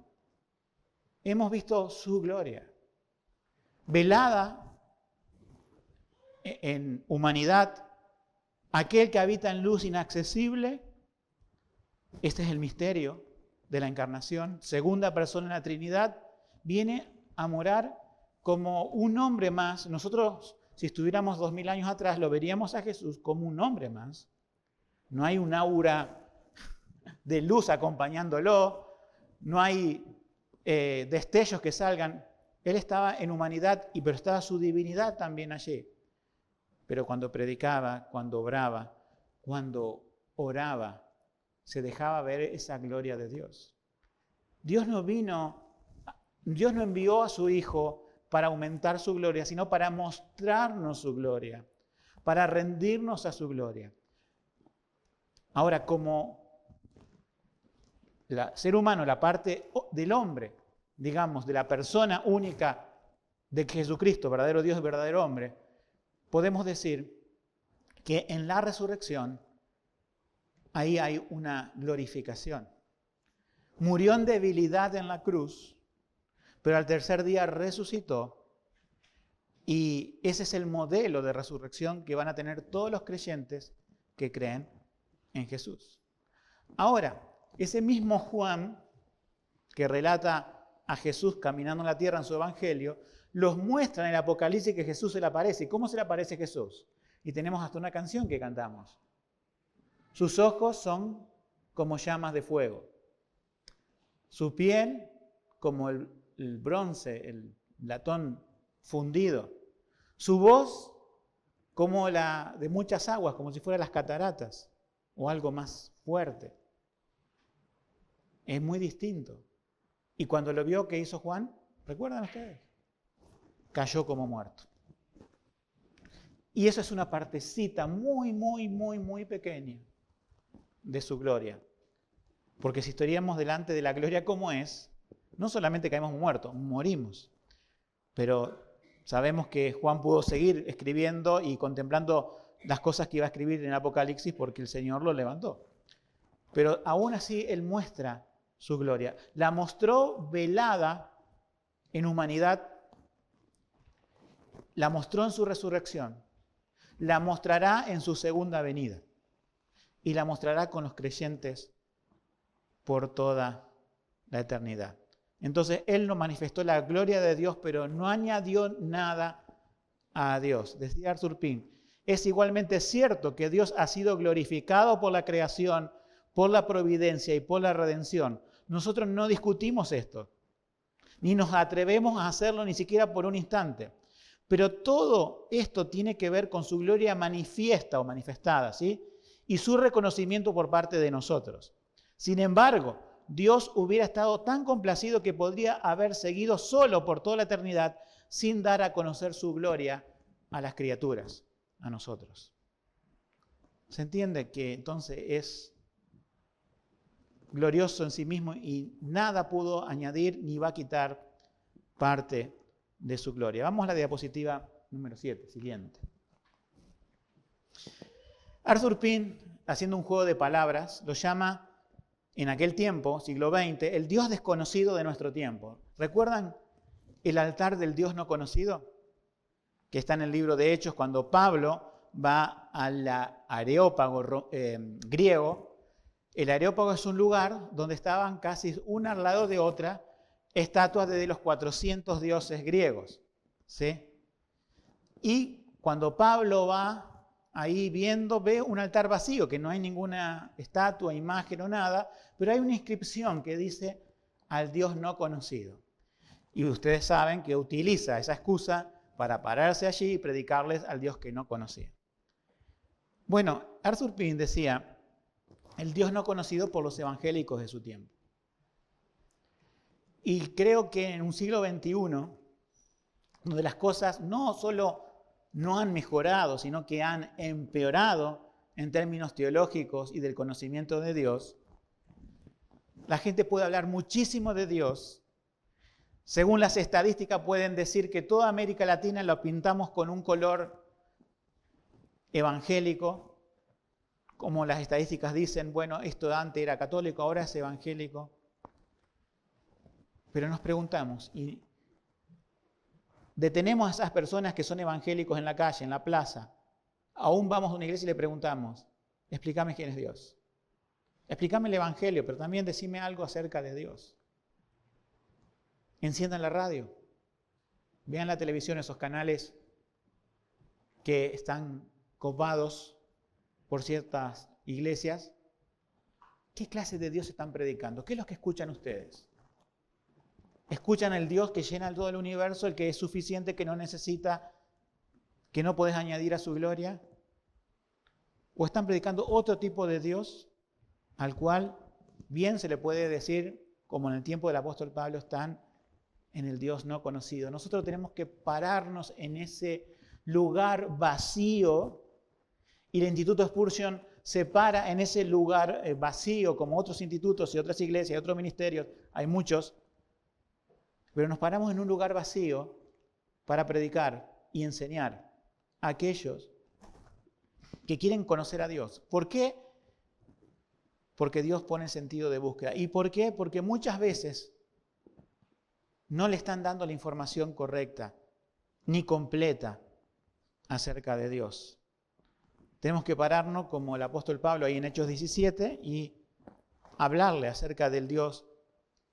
Hemos visto su gloria, velada en humanidad, aquel que habita en luz inaccesible. Este es el misterio de la encarnación. Segunda persona en la Trinidad, viene a morar como un hombre más. Nosotros, si estuviéramos 2000 años atrás, lo veríamos a Jesús como un hombre más. No hay un aura de luz acompañándolo, no hay destellos que salgan. Él estaba en humanidad, pero estaba su divinidad también allí. Pero cuando predicaba, cuando obraba, cuando oraba, se dejaba ver esa gloria de Dios. Dios no envió a su Hijo para aumentar su gloria, sino para mostrarnos su gloria, para rendirnos a su gloria. Ahora, como ser humano, la parte del hombre, digamos, de la persona única de Jesucristo, verdadero Dios y verdadero hombre, podemos decir que en la resurrección ahí hay una glorificación. Murió en debilidad en la cruz, pero al tercer día resucitó, y ese es el modelo de resurrección que van a tener todos los creyentes que creen en Jesús. Ahora, ese mismo Juan, que relata a Jesús caminando en la tierra en su evangelio, los muestra en el Apocalipsis que Jesús se le aparece. ¿Y cómo se le aparece Jesús? Y tenemos hasta una canción que cantamos. Sus ojos son como llamas de fuego. Su piel como el bronce, el latón fundido. Su voz como la de muchas aguas, como si fueran las cataratas o algo más fuerte. Es muy distinto. Y cuando lo vio, ¿qué hizo Juan? ¿Recuerdan ustedes? Cayó como muerto. Y eso es una partecita muy, muy, muy, muy pequeña de su gloria. Porque si estaríamos delante de la gloria como es, no solamente caemos muertos, morimos. Pero sabemos que Juan pudo seguir escribiendo y contemplando las cosas que iba a escribir en el Apocalipsis porque el Señor lo levantó. Pero aún así Él muestra su gloria. La mostró velada en humanidad, la mostró en su resurrección, la mostrará en su segunda venida y la mostrará con los creyentes por toda la eternidad. Entonces Él nos manifestó la gloria de Dios, pero no añadió nada a Dios. Decía Arthur Pink, es igualmente cierto que Dios ha sido glorificado por la creación, por la providencia y por la redención. Nosotros no discutimos esto, ni nos atrevemos a hacerlo ni siquiera por un instante. Pero todo esto tiene que ver con su gloria manifiesta o manifestada, ¿sí? Y su reconocimiento por parte de nosotros. Sin embargo, Dios hubiera estado tan complacido que podría haber seguido solo por toda la eternidad sin dar a conocer su gloria a las criaturas, a nosotros. ¿Se entiende que entonces es glorioso en sí mismo y nada pudo añadir ni va a quitar parte de su gloria? Vamos a la diapositiva número 7, siguiente. Arthur Pink, haciendo un juego de palabras, lo llama en aquel tiempo, siglo XX, el Dios desconocido de nuestro tiempo. ¿Recuerdan el altar del Dios no conocido? Que está en el libro de Hechos, cuando Pablo va al Areópago griego. El Areópago es un lugar donde estaban casi una al lado de otra estatuas de los 400 dioses griegos, ¿sí? Y cuando Pablo va ahí viendo, ve un altar vacío, que no hay ninguna estatua, imagen o nada, pero hay una inscripción que dice al Dios no conocido. Y ustedes saben que utiliza esa excusa para pararse allí y predicarles al Dios que no conocía. Bueno, Arthur Pink decía, el Dios no conocido por los evangélicos de su tiempo. Y creo que en un siglo XXI, donde las cosas no solo no han mejorado, sino que han empeorado en términos teológicos y del conocimiento de Dios, la gente puede hablar muchísimo de Dios. Según las estadísticas pueden decir que toda América Latina la pintamos con un color evangélico, como las estadísticas dicen, bueno, esto antes era católico, ahora es evangélico. Pero nos preguntamos, ¿y detenemos a esas personas que son evangélicos en la calle, en la plaza? Aún vamos a una iglesia y le preguntamos, explícame quién es Dios. Explícame el evangelio, pero también decime algo acerca de Dios. Enciendan la radio, vean la televisión, esos canales que están copados por ciertas iglesias. ¿Qué clase de Dios están predicando? ¿Qué es lo que escuchan ustedes? ¿Escuchan el Dios que llena todo el universo, el que es suficiente, que no necesita, que no podés añadir a su gloria? ¿O están predicando otro tipo de Dios al cual bien se le puede decir, como en el tiempo del apóstol Pablo, están en el Dios no conocido? Nosotros tenemos que pararnos en ese lugar vacío y el Instituto Spurgeon se para en ese lugar vacío, como otros institutos y otras iglesias y otros ministerios, hay muchos. Pero nos paramos en un lugar vacío para predicar y enseñar a aquellos que quieren conocer a Dios. ¿Por qué? Porque Dios pone sentido de búsqueda. ¿Y por qué? Porque muchas veces no le están dando la información correcta ni completa acerca de Dios. Tenemos que pararnos como el apóstol Pablo ahí en Hechos 17 y hablarle acerca del Dios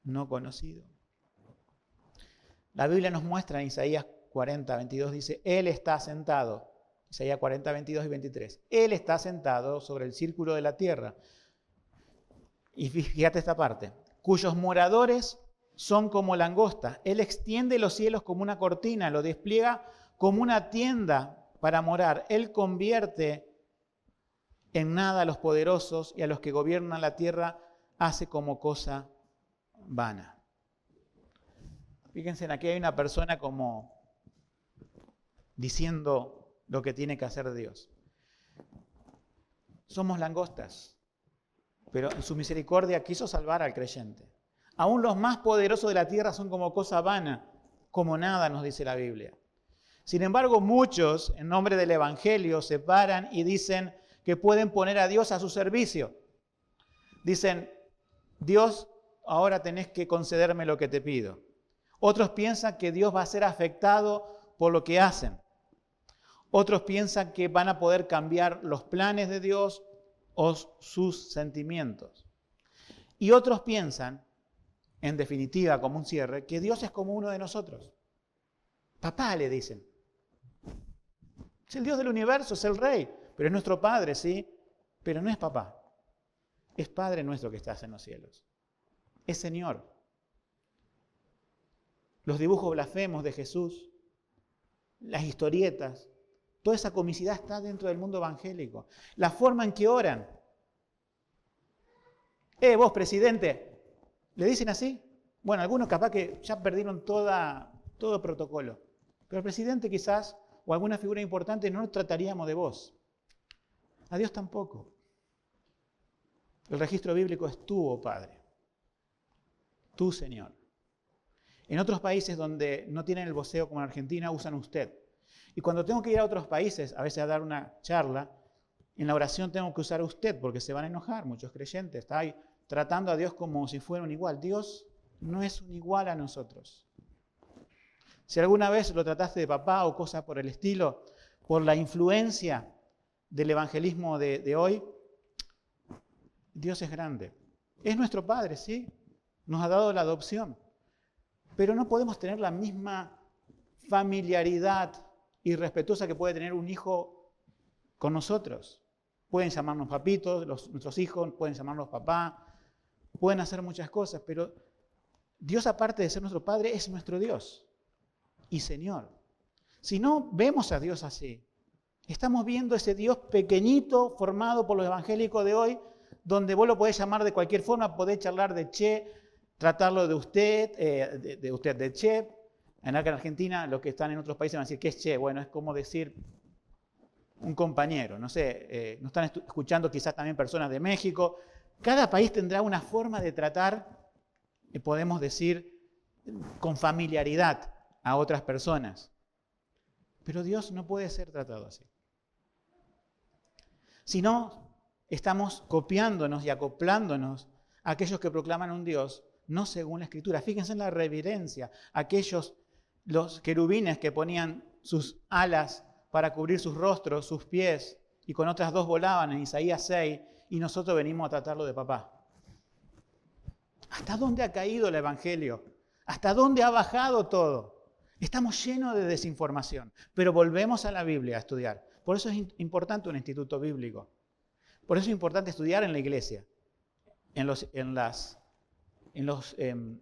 no conocido. La Biblia nos muestra en Isaías 40, 22, dice, Él está sentado, Isaías 40, 22 y 23, Él está sentado sobre el círculo de la tierra. Y fíjate esta parte, cuyos moradores son como langostas. Él extiende los cielos como una cortina, lo despliega como una tienda para morar. Él convierte en nada a los poderosos y a los que gobiernan la tierra hace como cosa vana. Fíjense, aquí hay una persona como diciendo lo que tiene que hacer Dios. Somos langostas. pero en su misericordia quiso salvar al creyente. Aún los más poderosos de la tierra son como cosa vana, como nada, nos dice la Biblia. Sin embargo, muchos, en nombre del Evangelio, se paran y dicen que pueden poner a Dios a su servicio. Dicen, Dios, ahora tenés que concederme lo que te pido. Otros piensan que Dios va a ser afectado por lo que hacen. Otros piensan que van a poder cambiar los planes de Dios o sus sentimientos. Y otros piensan, en definitiva, como un cierre, que Dios es como uno de nosotros. Papá, le dicen. Es el Dios del universo, es el Rey, pero es nuestro Padre, ¿sí? Pero no es papá. Es Padre nuestro que estás en los cielos. Es Señor. Los dibujos blasfemos de Jesús, las historietas, toda esa comicidad está dentro del mundo evangélico. La forma en que oran. Vos, presidente, ¿le dicen así? Bueno, algunos capaz que ya perdieron todo protocolo. Pero el presidente quizás, o alguna figura importante, no trataríamos de vos. A Dios tampoco. El registro bíblico es tú, oh Padre. Tú, Señor. En otros países donde no tienen el voceo como en Argentina, usan usted. Y cuando tengo que ir a otros países, a veces a dar una charla, en la oración tengo que usar usted porque se van a enojar muchos creyentes. Está ahí tratando a Dios como si fuera un igual. Dios no es un igual a nosotros. Si alguna vez lo trataste de papá o cosas por el estilo, por la influencia del evangelismo de hoy, Dios es grande. Es nuestro Padre, ¿sí? Nos ha dado la adopción. Pero no podemos tener la misma familiaridad irrespetuosa que puede tener un hijo con nosotros. Pueden llamarnos papitos, nuestros hijos pueden llamarnos papá, pueden hacer muchas cosas, pero Dios, aparte de ser nuestro Padre, es nuestro Dios y Señor. Si no vemos a Dios así, estamos viendo ese Dios pequeñito formado por los evangélicos de hoy, donde vos lo podés llamar de cualquier forma, podés charlar de che, tratarlo de usted, de che. En Argentina, los que están en otros países van a decir, ¿qué es che? Bueno, es como decir un compañero, no sé, nos están escuchando quizás también personas de México. Cada país tendrá una forma de tratar, podemos decir, con familiaridad a otras personas. Pero Dios no puede ser tratado así. Si no, estamos copiándonos y acoplándonos a aquellos que proclaman un Dios no según la Escritura. Fíjense en la reverencia. Los querubines que ponían sus alas para cubrir sus rostros, sus pies, y con otras dos volaban en Isaías 6, y nosotros venimos a tratarlo de papá. ¿Hasta dónde ha caído el Evangelio? ¿Hasta dónde ha bajado todo? Estamos llenos de desinformación, pero volvemos a la Biblia a estudiar. Por eso es importante un instituto bíblico. Por eso es importante estudiar en la iglesia, en los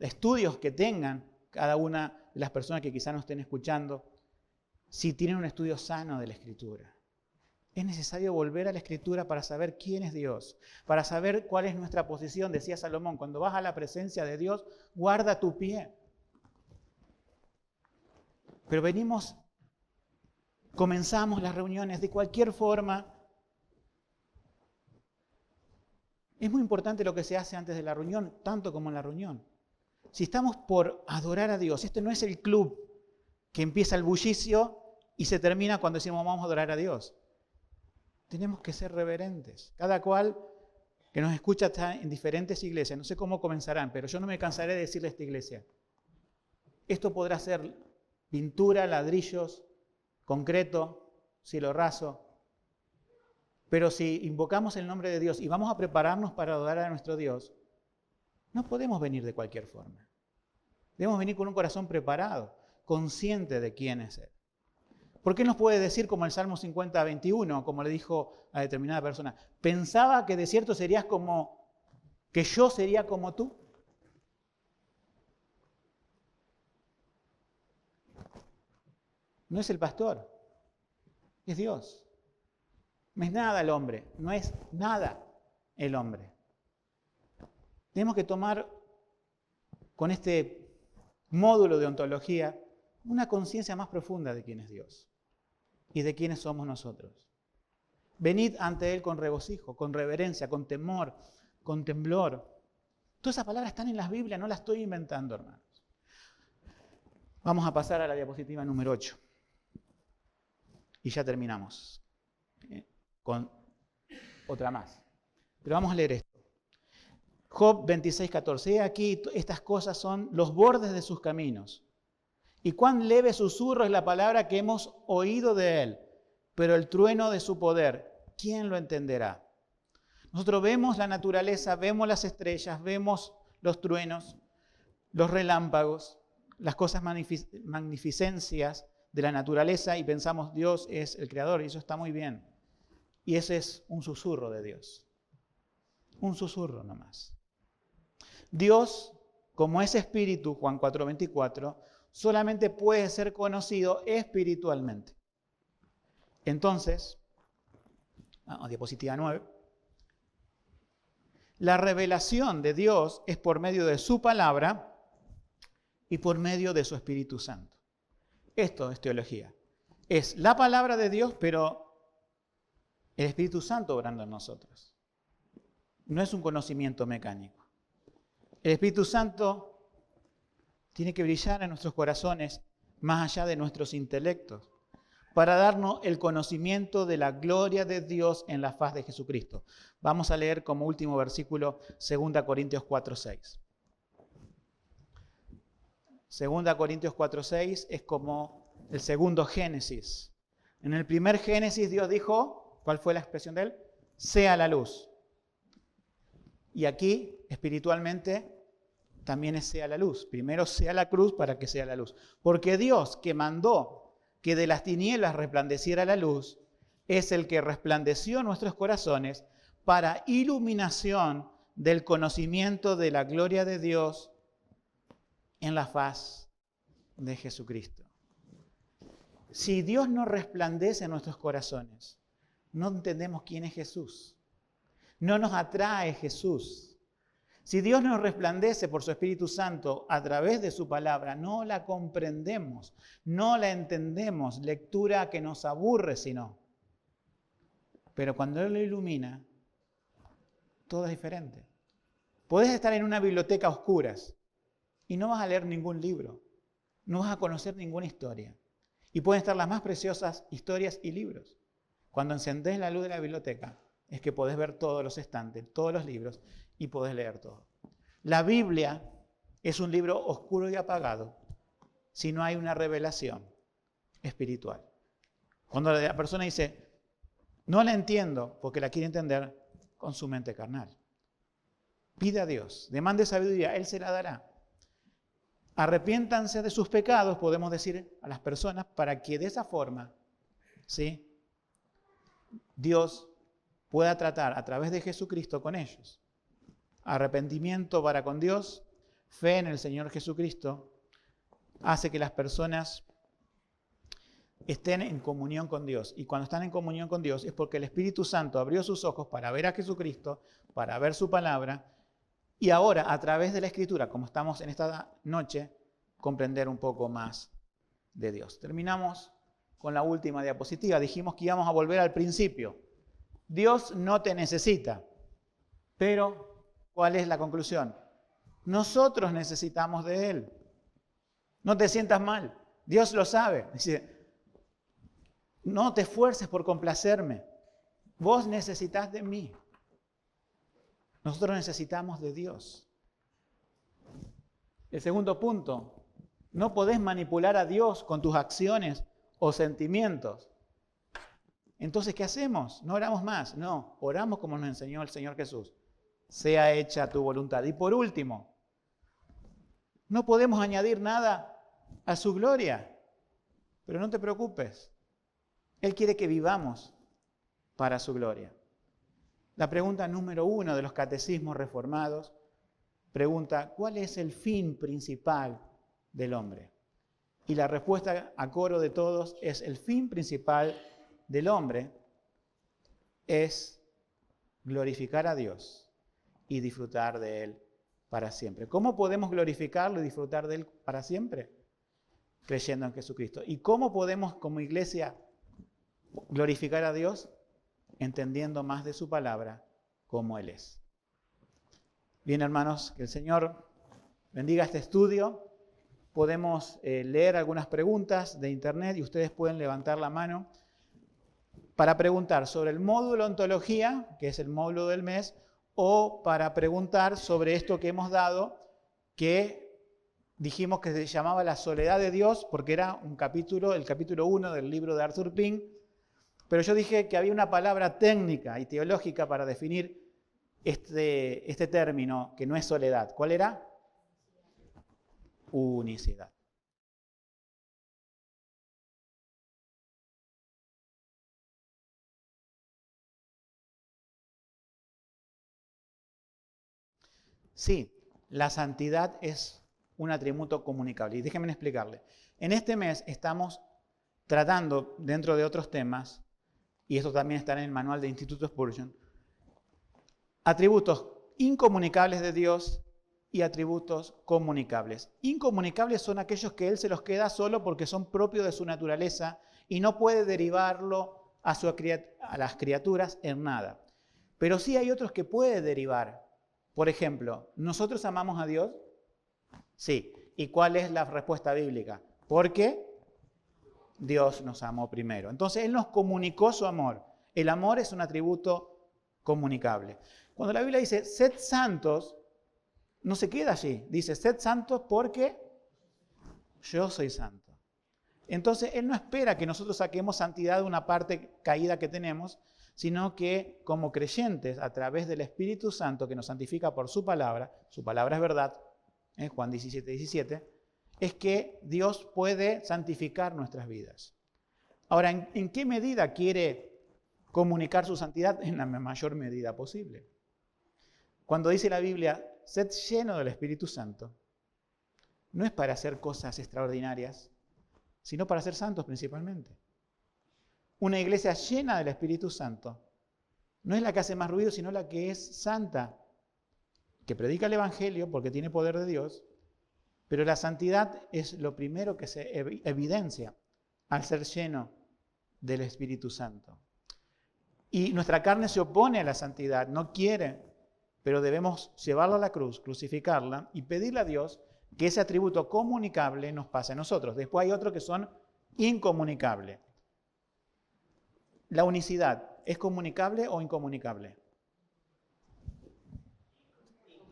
estudios que tengan cada una de las personas que quizás nos estén escuchando, si tienen un estudio sano de la Escritura. Es necesario volver a la Escritura para saber quién es Dios, para saber cuál es nuestra posición. Decía Salomón, cuando vas a la presencia de Dios, guarda tu pie. Pero comenzamos las reuniones de cualquier forma. Es muy importante lo que se hace antes de la reunión, tanto como en la reunión. Si estamos por adorar a Dios, este no es el club que empieza el bullicio y se termina cuando decimos vamos a adorar a Dios. Tenemos que ser reverentes. Cada cual que nos escucha está en diferentes iglesias. No sé cómo comenzarán, pero yo no me cansaré de decirle a esta iglesia. Esto podrá ser pintura, ladrillos, concreto, cielo raso. Pero si invocamos el nombre de Dios y vamos a prepararnos para adorar a nuestro Dios, no podemos venir de cualquier forma. Debemos venir con un corazón preparado, consciente de quién es Él. ¿Por qué nos puede decir, como el Salmo 50, 21, como le dijo a determinada persona, pensaba que de cierto serías que yo sería como tú? No es el pastor, es Dios. No es nada el hombre, no es nada el hombre. Tenemos que tomar con este módulo de ontología una conciencia más profunda de quién es Dios y de quiénes somos nosotros. Venid ante Él con regocijo, con reverencia, con temor, con temblor. Todas esas palabras están en las Biblias, no las estoy inventando, hermanos. Vamos a pasar a la diapositiva número 8. Y ya terminamos con otra más. Pero vamos a leer esto. Job 26:14. He aquí, estas cosas son los bordes de sus caminos. Y cuán leve susurro es la palabra que hemos oído de él. Pero el trueno de su poder, ¿quién lo entenderá? Nosotros vemos la naturaleza, vemos las estrellas, vemos los truenos, los relámpagos, las cosas magnificencias de la naturaleza y pensamos Dios es el creador y eso está muy bien. Y ese es un susurro de Dios. Un susurro nomás. Dios, como es espíritu, Juan 4:24, solamente puede ser conocido espiritualmente. Entonces, diapositiva 9. La revelación de Dios es por medio de su palabra y por medio de su Espíritu Santo. Esto es teología. Es la palabra de Dios, pero el Espíritu Santo obrando en nosotros. No es un conocimiento mecánico. El Espíritu Santo tiene que brillar en nuestros corazones más allá de nuestros intelectos para darnos el conocimiento de la gloria de Dios en la faz de Jesucristo. Vamos a leer como último versículo 2 Corintios 4:6. 2 Corintios 4:6 es como el segundo Génesis. En el primer Génesis Dios dijo, ¿cuál fue la expresión de él? Sea la luz. Y aquí, espiritualmente, también es sea la luz. Primero sea la cruz para que sea la luz. Porque Dios que mandó que de las tinieblas resplandeciera la luz, es el que resplandeció en nuestros corazones para iluminación del conocimiento de la gloria de Dios en la faz de Jesucristo. Si Dios no resplandece en nuestros corazones, no entendemos quién es Jesús. No nos atrae Jesús. Si Dios nos resplandece por su Espíritu Santo a través de su palabra, no la comprendemos, no la entendemos, lectura que nos aburre, sino. Pero cuando Él lo ilumina, todo es diferente. Podés estar en una biblioteca a oscuras y no vas a leer ningún libro, no vas a conocer ninguna historia. Y pueden estar las más preciosas historias y libros. Cuando encendés la luz de la biblioteca, es que podés ver todos los estantes, todos los libros, y podés leer todo. La Biblia es un libro oscuro y apagado si no hay una revelación espiritual. Cuando la persona dice, no la entiendo, porque la quiere entender con su mente carnal. Pide a Dios, demande sabiduría, Él se la dará. Arrepiéntanse de sus pecados, podemos decir a las personas, para que de esa forma, ¿sí?, Dios pueda tratar a través de Jesucristo con ellos. Arrepentimiento para con Dios, fe en el Señor Jesucristo, hace que las personas estén en comunión con Dios. Y cuando están en comunión con Dios es porque el Espíritu Santo abrió sus ojos para ver a Jesucristo, para ver su palabra, y ahora a través de la Escritura, como estamos en esta noche, comprender un poco más de Dios. Terminamos con la última diapositiva. Dijimos que íbamos a volver al principio. Dios no te necesita, pero ¿cuál es la conclusión? Nosotros necesitamos de Él. No te sientas mal, Dios lo sabe. Dice, no te esfuerces por complacerme, vos necesitas de mí. Nosotros necesitamos de Dios. El segundo punto, no podés manipular a Dios con tus acciones o sentimientos. Entonces, ¿qué hacemos? No oramos más, no, oramos como nos enseñó el Señor Jesús. Sea hecha tu voluntad. Y por último, no podemos añadir nada a su gloria, pero no te preocupes. Él quiere que vivamos para su gloria. La pregunta número 1 de los catecismos reformados pregunta, ¿cuál es el fin principal del hombre? Y la respuesta a coro de todos es, el fin principal del hombre es glorificar a Dios y disfrutar de Él para siempre. ¿Cómo podemos glorificarlo y disfrutar de Él para siempre? Creyendo en Jesucristo. ¿Y cómo podemos como iglesia glorificar a Dios? Entendiendo más de su palabra como Él es. Bien, hermanos, que el Señor bendiga este estudio. Podemos leer algunas preguntas de internet y ustedes pueden levantar la mano para preguntar sobre el módulo ontología, que es el módulo del mes, o para preguntar sobre esto que hemos dado, que dijimos que se llamaba La soledad de Dios, porque era un capítulo, el capítulo 1 del libro de Arthur Pink, pero yo dije que había una palabra técnica y teológica para definir este término, que no es soledad. ¿Cuál era? Unicidad. Sí, la santidad es un atributo comunicable. Y déjenme explicarle. En este mes estamos tratando, dentro de otros temas, y esto también está en el manual de Instituto Spurgeon, atributos incomunicables de Dios y atributos comunicables. Incomunicables son aquellos que Él se los queda solo porque son propios de su naturaleza y no puede derivarlo a las criaturas en nada. Pero sí hay otros que puede derivar. Por ejemplo, ¿nosotros amamos a Dios? Sí. ¿Y cuál es la respuesta bíblica? Porque Dios nos amó primero. Entonces Él nos comunicó su amor. El amor es un atributo comunicable. Cuando la Biblia dice, sed santos, no se queda allí. Dice, sed santos porque yo soy santo. Entonces Él no espera que nosotros saquemos santidad de una parte caída que tenemos, sino que como creyentes, a través del Espíritu Santo que nos santifica por su palabra es verdad, Juan 17:17, es que Dios puede santificar nuestras vidas. Ahora, ¿en qué medida quiere comunicar su santidad? En la mayor medida posible. Cuando dice la Biblia, sed lleno del Espíritu Santo, no es para hacer cosas extraordinarias, sino para ser santos principalmente. Una iglesia llena del Espíritu Santo no es la que hace más ruido, sino la que es santa, que predica el Evangelio porque tiene poder de Dios, pero la santidad es lo primero que se evidencia al ser lleno del Espíritu Santo. Y nuestra carne se opone a la santidad, no quiere, pero debemos llevarla a la cruz, crucificarla y pedirle a Dios que ese atributo comunicable nos pase a nosotros. Después hay otros que son incomunicables. La unicidad, ¿es comunicable o incomunicable?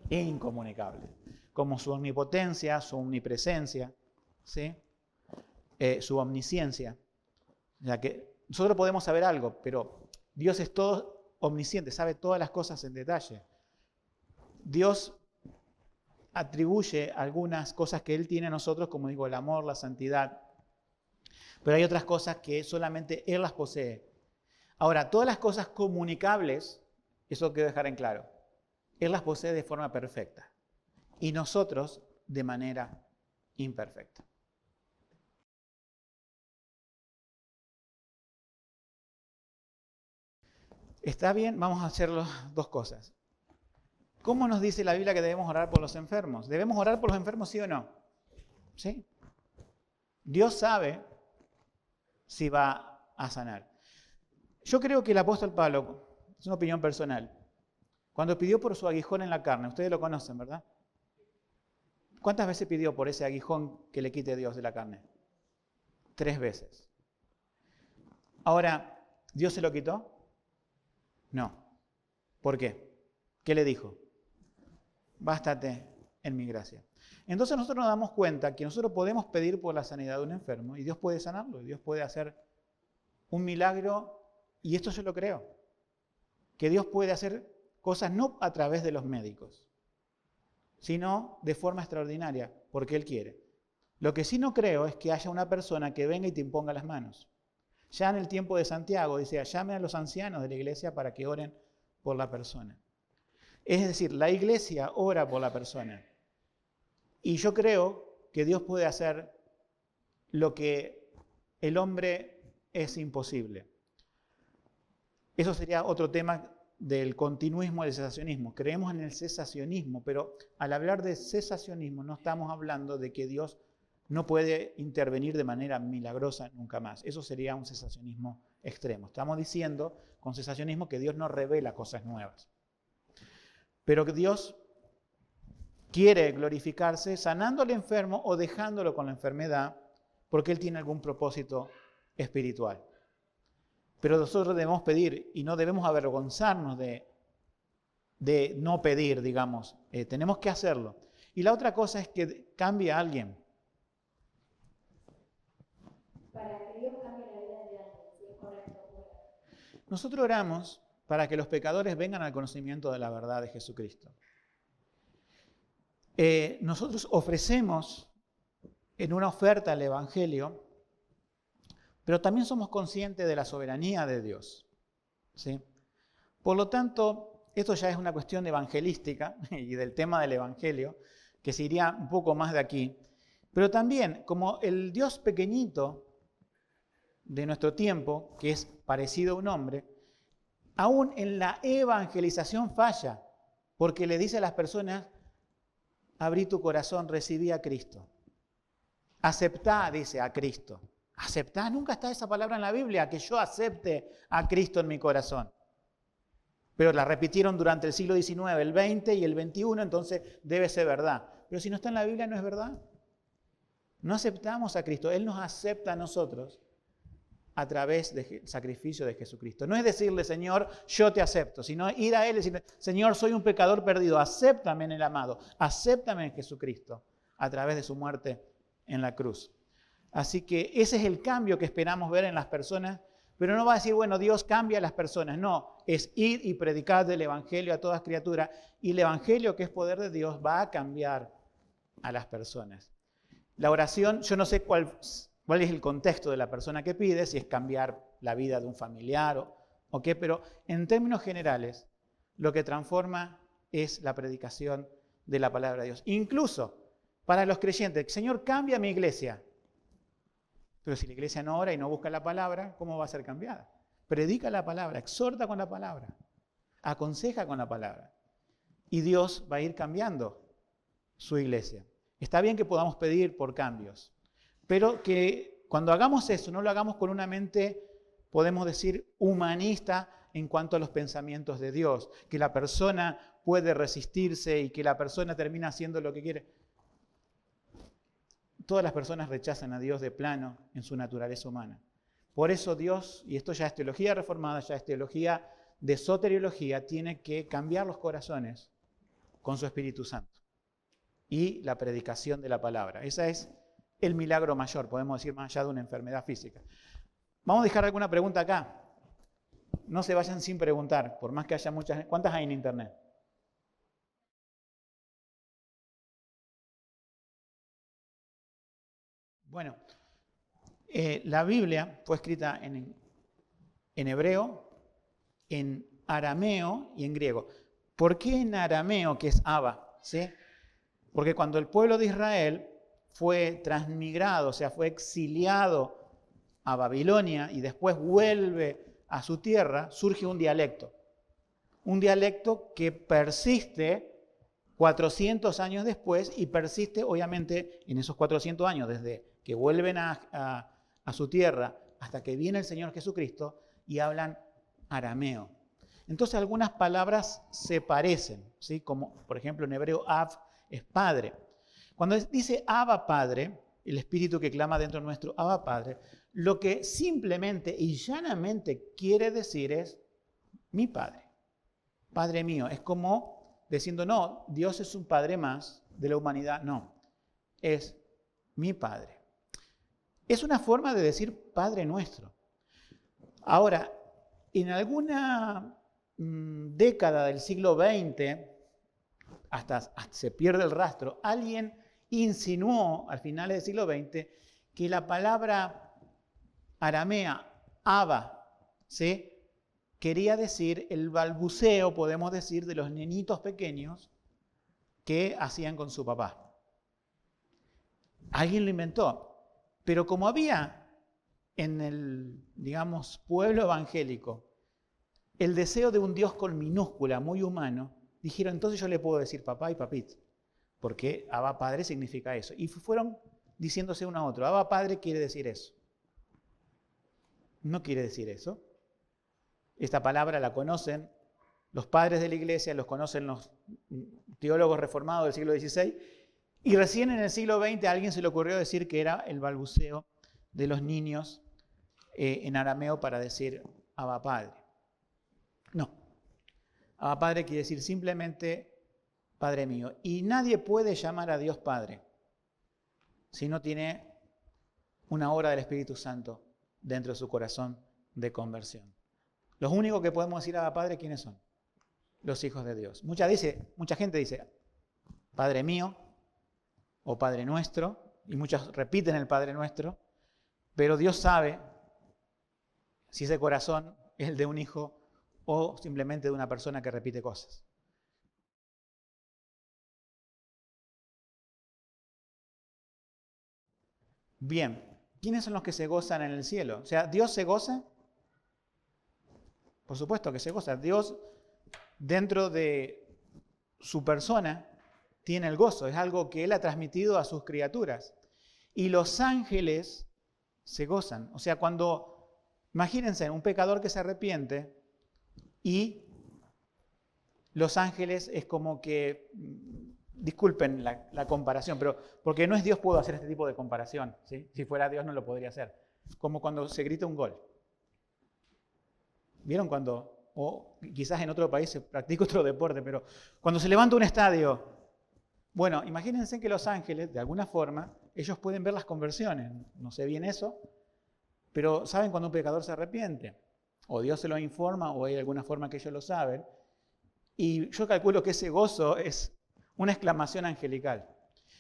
Incomunicable. Como su omnipotencia, su omnipresencia, ¿sí? Su omnisciencia. O sea que nosotros podemos saber algo, pero Dios es todo omnisciente, sabe todas las cosas en detalle. Dios atribuye algunas cosas que Él tiene a nosotros, como digo, el amor, la santidad, pero hay otras cosas que solamente Él las posee. Ahora, todas las cosas comunicables, eso quiero dejar en claro, Él las posee de forma perfecta y nosotros de manera imperfecta. ¿Está bien? Vamos a hacer dos cosas. ¿Cómo nos dice la Biblia que debemos orar por los enfermos? ¿Debemos orar por los enfermos, sí o no? ¿Sí? Dios sabe si va a sanar. Yo creo que el apóstol Pablo, es una opinión personal, cuando pidió por su aguijón en la carne, ustedes lo conocen, ¿verdad? ¿Cuántas veces pidió por ese aguijón que le quite Dios de la carne? 3 veces. Ahora, ¿Dios se lo quitó? No. ¿Por qué? ¿Qué le dijo? Bástate en mi gracia. Entonces nosotros nos damos cuenta que nosotros podemos pedir por la sanidad de un enfermo y Dios puede sanarlo, y Dios puede hacer un milagro, y esto yo lo creo, que Dios puede hacer cosas no a través de los médicos, sino de forma extraordinaria, porque Él quiere. Lo que sí no creo es que haya una persona que venga y te imponga las manos. Ya en el tiempo de Santiago dice, llamen a los ancianos de la iglesia para que oren por la persona. Es decir, la iglesia ora por la persona. Y yo creo que Dios puede hacer lo que el hombre es imposible. Eso sería otro tema del continuismo y del cesacionismo. Creemos en el cesacionismo, pero al hablar de cesacionismo no estamos hablando de que Dios no puede intervenir de manera milagrosa nunca más. Eso sería un cesacionismo extremo. Estamos diciendo con cesacionismo que Dios no revela cosas nuevas. Pero que Dios quiere glorificarse sanando al enfermo o dejándolo con la enfermedad porque Él tiene algún propósito espiritual. Pero nosotros debemos pedir y no debemos avergonzarnos de no pedir, digamos. Tenemos que hacerlo. Y la otra cosa es que cambie a alguien. Para que Dios cambie la vida de alguien, si es correcto. Nosotros oramos para que los pecadores vengan al conocimiento de la verdad de Jesucristo. Nosotros ofrecemos en una oferta el Evangelio, pero también somos conscientes de la soberanía de Dios, ¿sí? Por lo tanto, esto ya es una cuestión evangelística y del tema del Evangelio, que se iría un poco más de aquí. Pero también, como el Dios pequeñito de nuestro tiempo, que es parecido a un hombre, aún en la evangelización falla, porque le dice a las personas, abrí tu corazón, recibí a Cristo. Aceptá, dice, a Cristo. Aceptá, nunca está esa palabra en la Biblia, que yo acepte a Cristo en mi corazón. Pero la repitieron durante el siglo XIX, el XX y el XXI, entonces debe ser verdad. Pero si no está en la Biblia, no es verdad. No aceptamos a Cristo, Él nos acepta a nosotros a través del sacrificio de Jesucristo. No es decirle, Señor, yo te acepto, sino ir a Él y decirle, Señor, soy un pecador perdido, acéptame en el amado, acéptame en Jesucristo a través de su muerte en la cruz. Así que ese es el cambio que esperamos ver en las personas, pero no va a decir, bueno, Dios cambia a las personas. No, es ir y predicar del Evangelio a todas criaturas. Y el Evangelio, que es poder de Dios, va a cambiar a las personas. La oración, yo no sé cuál es el contexto de la persona que pide, si es cambiar la vida de un familiar o qué, pero en términos generales, lo que transforma es la predicación de la palabra de Dios. Incluso para los creyentes, Señor, cambia mi iglesia. Pero si la iglesia no ora y no busca la palabra, ¿cómo va a ser cambiada? Predica la palabra, exhorta con la palabra, aconseja con la palabra. Y Dios va a ir cambiando su iglesia. Está bien que podamos pedir por cambios, pero que cuando hagamos eso, no lo hagamos con una mente, podemos decir, humanista en cuanto a los pensamientos de Dios, que la persona puede resistirse y que la persona termina haciendo lo que quiere. Todas las personas rechazan a Dios de plano en su naturaleza humana. Por eso Dios, y esto ya es teología reformada, ya es teología de soteriología, tiene que cambiar los corazones con su Espíritu Santo y la predicación de la palabra. Ese es el milagro mayor, podemos decir, más allá de una enfermedad física. Vamos a dejar alguna pregunta acá. No se vayan sin preguntar, por más que haya muchas. ¿Cuántas hay en internet? Bueno, la Biblia fue escrita en hebreo, en arameo y en griego. ¿Por qué en arameo, que es Abba? ¿Sí? Porque cuando el pueblo de Israel fue transmigrado, o sea, fue exiliado a Babilonia y después vuelve a su tierra, surge un dialecto. Un dialecto que persiste 400 años después y persiste, obviamente, en esos 400 años, desde que vuelven a su tierra hasta que viene el Señor Jesucristo y hablan arameo. Entonces algunas palabras se parecen, ¿sí? Como por ejemplo en hebreo Av es padre. Cuando dice Abba Padre, el espíritu que clama dentro nuestro, Abba Padre, lo que simplemente y llanamente quiere decir es mi Padre, Padre mío. Es como diciendo, no, Dios es un Padre más de la humanidad, no, es mi Padre. Es una forma de decir Padre nuestro. Ahora, en alguna década del siglo XX, hasta se pierde el rastro, alguien insinuó al final del siglo XX que la palabra aramea, Abba, ¿sí?, quería decir el balbuceo, podemos decir, de los nenitos pequeños que hacían con su papá. Alguien lo inventó. Pero como había en el, digamos, pueblo evangélico el deseo de un Dios con minúscula, muy humano, dijeron, entonces yo le puedo decir papá y papito, porque Abba Padre significa eso. Y fueron diciéndose uno a otro, Abba Padre quiere decir eso. No quiere decir eso. Esta palabra la conocen los padres de la iglesia, los conocen los teólogos reformados del siglo XVI, y recién en el siglo XX a alguien se le ocurrió decir que era el balbuceo de los niños en arameo para decir Abba Padre. No, Abba Padre quiere decir simplemente Padre mío. Y nadie puede llamar a Dios Padre si no tiene una obra del Espíritu Santo dentro de su corazón de conversión. Los únicos que podemos decir Abba Padre, ¿quiénes son? Los hijos de Dios. Mucha gente dice Padre mío o Padre nuestro, y muchos repiten el Padre nuestro, pero Dios sabe si ese corazón es el de un hijo o simplemente de una persona que repite cosas. Bien, ¿quiénes son los que se gozan en el cielo? O sea, ¿Dios se goza? Por supuesto que se goza. Dios, dentro de su persona, tiene el gozo. Es algo que Él ha transmitido a sus criaturas. Y los ángeles se gozan. O sea, imagínense, un pecador que se arrepiente y los ángeles es como que, disculpen la comparación, pero porque no es Dios puedo hacer este tipo de comparación, ¿sí? Si fuera Dios no lo podría hacer. Como cuando se grita un gol. ¿Vieron cuando, o quizás en otro país se practica otro deporte, pero cuando se levanta un estadio? Bueno, imagínense que los ángeles, de alguna forma, ellos pueden ver las conversiones. No sé bien eso, pero saben cuando un pecador se arrepiente. O Dios se lo informa, o hay alguna forma que ellos lo saben. Y yo calculo que ese gozo es una exclamación angelical.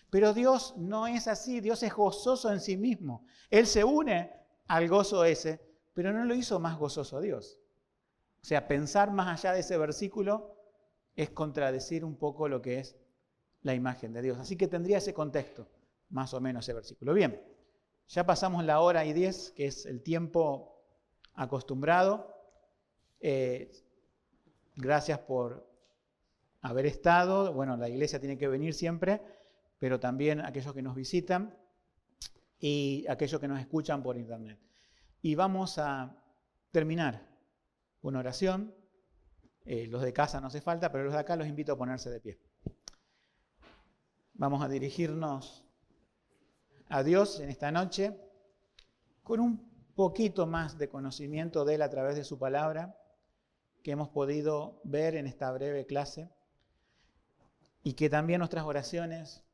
Pero Dios no es así, Dios es gozoso en sí mismo. Él se une al gozo ese, pero no lo hizo más gozoso a Dios. O sea, pensar más allá de ese versículo es contradecir un poco lo que es la imagen de Dios. Así que tendría ese contexto, más o menos ese versículo. Bien, ya pasamos la 1:10, que es el tiempo acostumbrado. Gracias por haber estado. Bueno, la iglesia tiene que venir siempre, pero también aquellos que nos visitan y aquellos que nos escuchan por internet. Y vamos a terminar una oración. Los de casa no hace falta, pero los de acá los invito a ponerse de pie. Vamos a dirigirnos a Dios en esta noche con un poquito más de conocimiento de Él a través de su palabra que hemos podido ver en esta breve clase y que también nuestras oraciones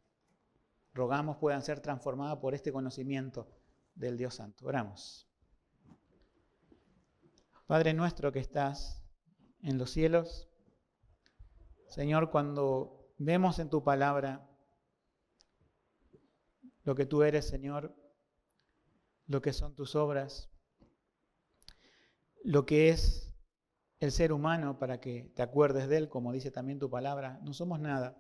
rogamos puedan ser transformadas por este conocimiento del Dios Santo. Oramos. Padre nuestro que estás en los cielos, Señor, cuando vemos en tu palabra lo que tú eres, Señor, lo que son tus obras, lo que es el ser humano para que te acuerdes de él, como dice también tu palabra, no somos nada.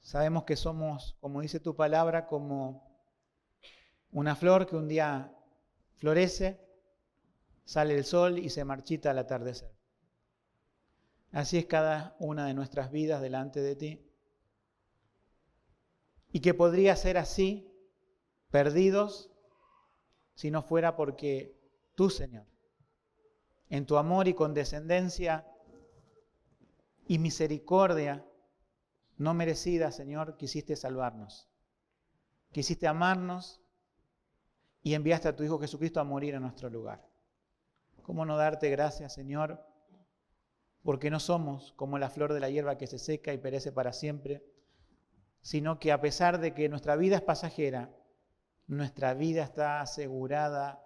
Sabemos que somos, como dice tu palabra, como una flor que un día florece, sale el sol y se marchita al atardecer. Así es cada una de nuestras vidas delante de ti. Y que podría ser así, perdidos, si no fuera porque tú, Señor, en tu amor y condescendencia y misericordia no merecida, Señor, quisiste salvarnos. Quisiste amarnos y enviaste a tu Hijo Jesucristo a morir en nuestro lugar. ¿Cómo no darte gracias, Señor? Porque no somos como la flor de la hierba que se seca y perece para siempre, sino que a pesar de que nuestra vida es pasajera, nuestra vida está asegurada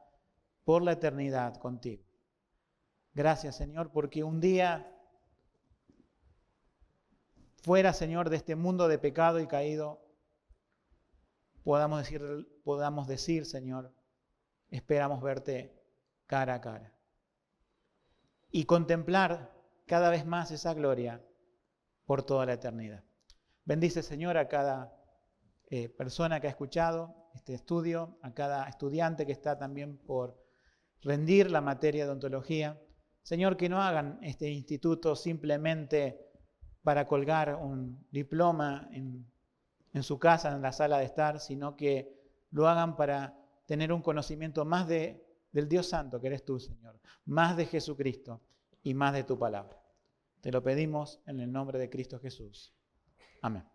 por la eternidad contigo. Gracias, Señor, porque un día fuera, Señor, de este mundo de pecado y caído, podamos decir, Señor, esperamos verte cara a cara y contemplar cada vez más esa gloria por toda la eternidad. Bendice, Señor, a cada persona que ha escuchado este estudio, a cada estudiante que está también por rendir la materia de ontología. Señor, que no hagan este instituto simplemente para colgar un diploma en su casa, en la sala de estar, sino que lo hagan para tener un conocimiento más del Dios Santo que eres tú, Señor, más de Jesucristo y más de tu palabra. Te Te lo pedimos en el nombre de Cristo Jesús. Amén.